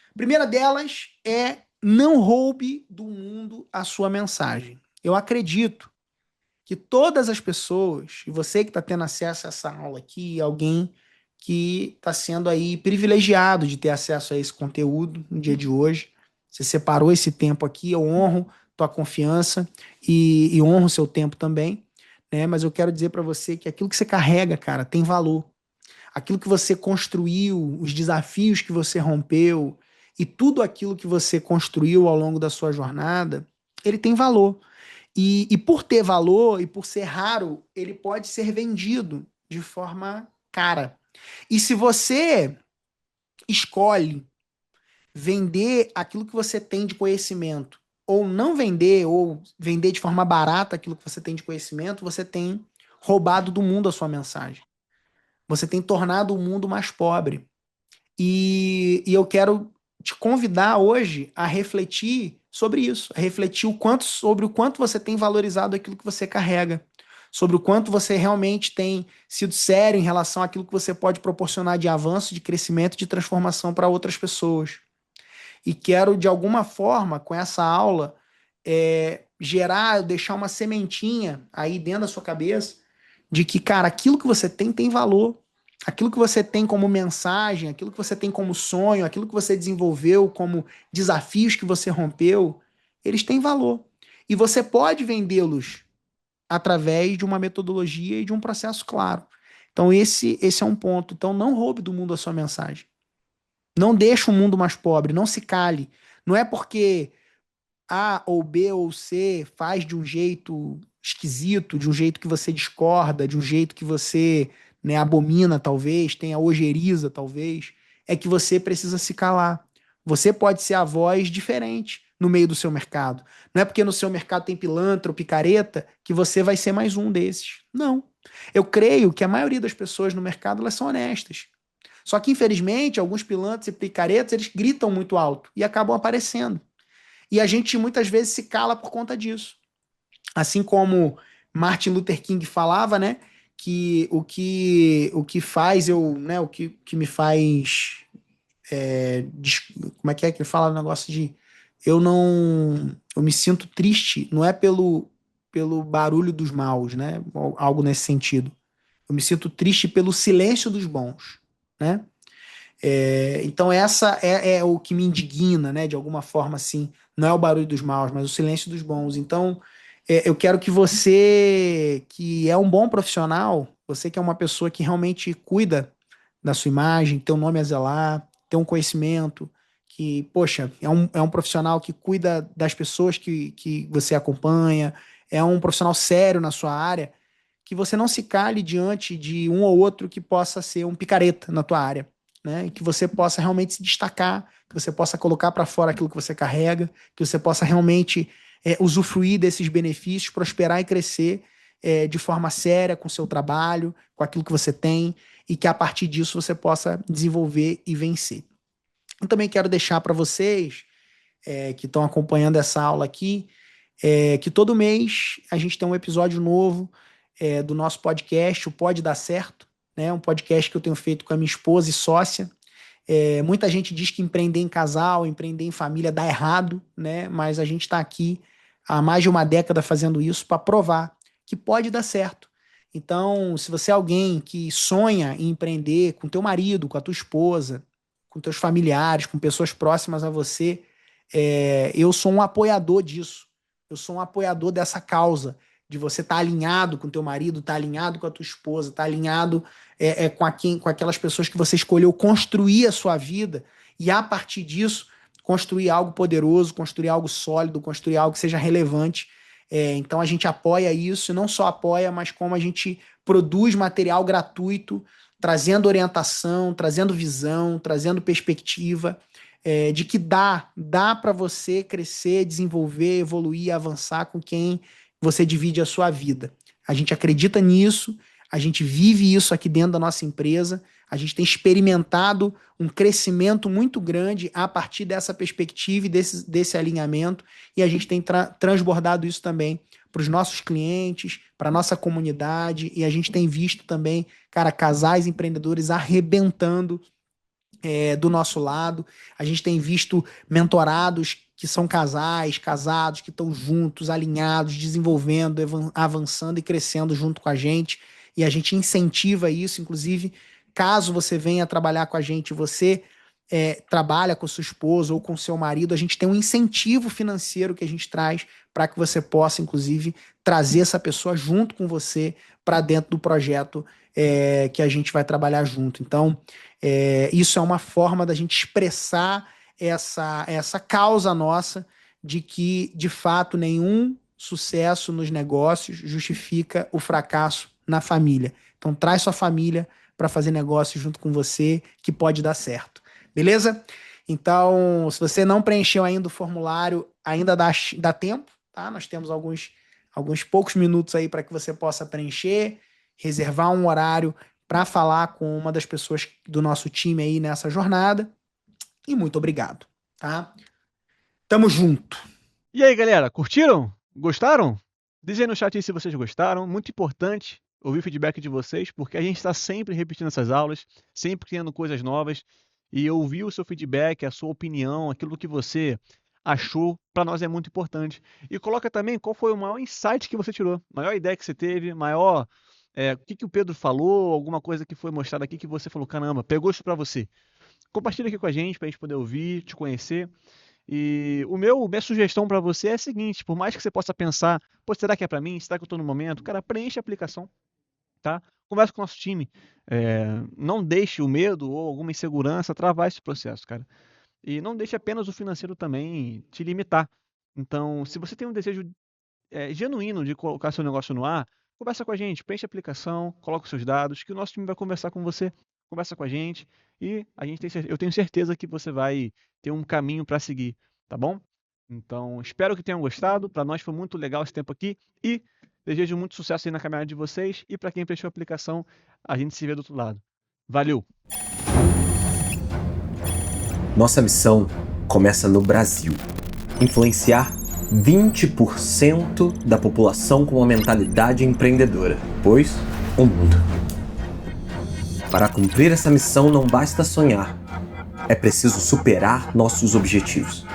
A primeira delas é não roube do mundo a sua mensagem. Eu acredito que todas as pessoas, e você que está tendo acesso a essa aula aqui, alguém que está sendo aí privilegiado de ter acesso a esse conteúdo no dia de hoje, você separou esse tempo aqui, eu honro tua confiança e honro o seu tempo também, né? Mas eu quero dizer para você que aquilo que você carrega, cara, tem valor. Aquilo que você construiu, os desafios que você rompeu e tudo aquilo que você construiu ao longo da sua jornada, ele tem valor. E por ter valor e por ser raro, ele pode ser vendido de forma cara. E se você escolhe vender aquilo que você tem de conhecimento, ou vender de forma barata aquilo que você tem de conhecimento, você tem roubado do mundo a sua mensagem. Você tem tornado o mundo mais pobre. E eu quero te convidar hoje a refletir sobre isso, a refletir sobre o quanto você tem valorizado aquilo que você carrega, sobre o quanto você realmente tem sido sério em relação àquilo que você pode proporcionar de avanço, de crescimento, de transformação para outras pessoas. E quero, de alguma forma, com essa aula, deixar uma sementinha aí dentro da sua cabeça de que, cara, aquilo que você tem valor. Aquilo que você tem como mensagem, aquilo que você tem como sonho, aquilo que você desenvolveu como desafios que você rompeu, eles têm valor. E você pode vendê-los através de uma metodologia e de um processo claro. Então, esse é um ponto. Então, não roube do mundo a sua mensagem. Não deixe o mundo mais pobre, não se cale. Não é porque A ou B ou C faz de um jeito esquisito, de um jeito que você discorda, de um jeito que você, né, abomina, talvez, tenha ojeriza, talvez, é que você precisa se calar. Você pode ser a voz diferente no meio do seu mercado. Não é porque no seu mercado tem pilantra ou picareta que você vai ser mais um desses. Não. Eu creio que a maioria das pessoas no mercado, elas são honestas. Só que, infelizmente, alguns pilantras e picaretas, eles gritam muito alto e acabam aparecendo. E a gente muitas vezes se cala por conta disso. Assim como Martin Luther King falava, né? Que o que faz eu, né? O que me faz. Como é que ele fala o negócio de. Eu não. Eu me sinto triste, não é pelo barulho dos maus, né? Algo nesse sentido. Eu me sinto triste pelo silêncio dos bons, né? Então essa é o que me indigna, né? De alguma forma, assim, não é o barulho dos maus, mas o silêncio dos bons. Então, eu quero que você, que é um bom profissional, você que é uma pessoa que realmente cuida da sua imagem, tem um nome a zelar, tem um conhecimento, que, poxa, é um profissional que cuida das pessoas que você acompanha, é um profissional sério na sua área, que você não se cale diante de um ou outro que possa ser um picareta na tua área, né? E que você possa realmente se destacar, que você possa colocar para fora aquilo que você carrega, que você possa realmente usufruir desses benefícios, prosperar e crescer de forma séria com o seu trabalho, com aquilo que você tem, e que a partir disso você possa desenvolver e vencer. Eu também quero deixar para vocês que estão acompanhando essa aula aqui, que todo mês a gente tem um episódio novo do nosso podcast, o Pode Dar Certo, né? Um podcast que eu tenho feito com a minha esposa e sócia. Muita gente diz que empreender em casal, empreender em família dá errado, né? Mas a gente está aqui há mais de uma década fazendo isso para provar que pode dar certo. Então, se você é alguém que sonha em empreender com teu marido, com a tua esposa, com teus familiares, com pessoas próximas a você, eu sou um apoiador disso. Eu sou um apoiador dessa causa, de você estar alinhado com teu marido, estar alinhado com a tua esposa, estar alinhado com aquelas pessoas que você escolheu construir a sua vida e, a partir disso, construir algo poderoso, construir algo sólido, construir algo que seja relevante. Então, a gente apoia isso, e não só apoia, mas como a gente produz material gratuito, trazendo orientação, trazendo visão, trazendo perspectiva, de que dá para você crescer, desenvolver, evoluir, avançar com quem você divide a sua vida. A gente acredita nisso, a gente vive isso aqui dentro da nossa empresa, a gente tem experimentado um crescimento muito grande a partir dessa perspectiva e desse alinhamento, e a gente tem transbordado isso também para os nossos clientes, para a nossa comunidade, e a gente tem visto também, cara, casais empreendedores arrebentando do nosso lado. A gente tem visto mentorados que são casais, casados, que estão juntos, alinhados, desenvolvendo, avançando e crescendo junto com a gente. E a gente incentiva isso, inclusive, caso você venha trabalhar com a gente, você trabalha com sua esposa ou com seu marido, a gente tem um incentivo financeiro que a gente traz para que você possa, inclusive, trazer essa pessoa junto com você para dentro do projeto que a gente vai trabalhar junto. Então, isso é uma forma da gente expressar essa causa nossa de que, de fato, nenhum sucesso nos negócios justifica o fracasso na família. Então, traz sua família para fazer negócio junto com você que pode dar certo. Beleza? Então, se você não preencheu ainda o formulário, ainda dá tempo, tá? Nós temos alguns poucos minutos aí para que você possa preencher, reservar um horário para falar com uma das pessoas do nosso time aí nessa jornada. E muito obrigado, tá? Tamo junto. E aí, galera, curtiram? Gostaram? Diz aí no chat aí se vocês gostaram. Muito importante ouvir o feedback de vocês, porque a gente está sempre repetindo essas aulas, sempre criando coisas novas. E ouvir o seu feedback, a sua opinião, aquilo que você achou, para nós é muito importante. E coloca também qual foi o maior insight que você tirou, maior ideia que você teve, maior... o que o Pedro falou, alguma coisa que foi mostrada aqui que você falou, caramba, pegou isso para você. Compartilha aqui com a gente, para a gente poder ouvir, te conhecer. E minha sugestão para você é a seguinte, por mais que você possa pensar, pô, será que é para mim? Será que eu estou no momento? Cara, preenche a aplicação, tá? Conversa com o nosso time. Não deixe o medo ou alguma insegurança travar esse processo, cara. E não deixe apenas o financeiro também te limitar. Então, se você tem um desejo genuíno de colocar seu negócio no ar, conversa com a gente, preenche a aplicação, coloca os seus dados, que o nosso time vai conversar com você, conversa com a gente e eu tenho certeza que você vai ter um caminho para seguir, tá bom? Então, espero que tenham gostado. Para nós foi muito legal esse tempo aqui e desejo muito sucesso aí na caminhada de vocês. E para quem preencheu a aplicação, a gente se vê do outro lado. Valeu! Nossa missão começa no Brasil. Influenciar 20% da população com uma mentalidade empreendedora, pois o mundo. Para cumprir essa missão não basta sonhar, é preciso superar nossos objetivos.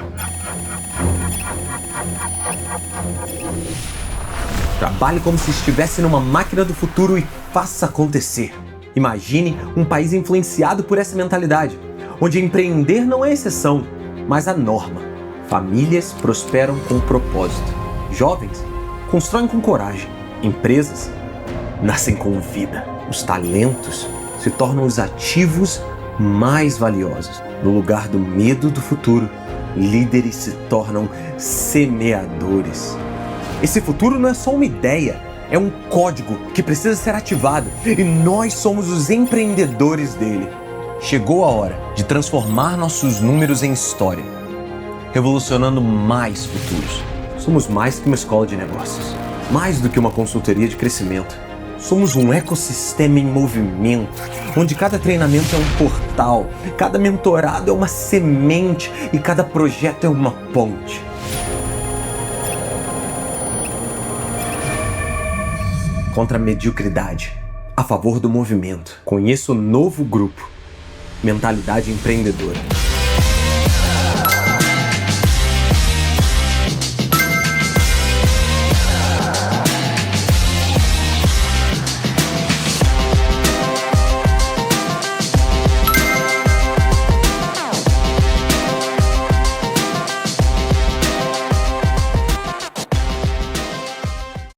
Trabalhe como se estivesse numa máquina do futuro e faça acontecer. Imagine um país influenciado por essa mentalidade, onde empreender não é exceção, mas a norma. Famílias prosperam com propósito. Jovens constroem com coragem. Empresas nascem com vida. Os talentos se tornam os ativos mais valiosos. No lugar do medo do futuro, líderes se tornam semeadores. Esse futuro não é só uma ideia, é um código que precisa ser ativado e nós somos os empreendedores dele. Chegou a hora de transformar nossos números em história, revolucionando mais futuros. Somos mais que uma escola de negócios, mais do que uma consultoria de crescimento. Somos um ecossistema em movimento, onde cada treinamento é um portal, cada mentorado é uma semente e cada projeto é uma ponte. Contra a mediocridade, a favor do movimento. Conheça o novo grupo, Mentalidade Empreendedora.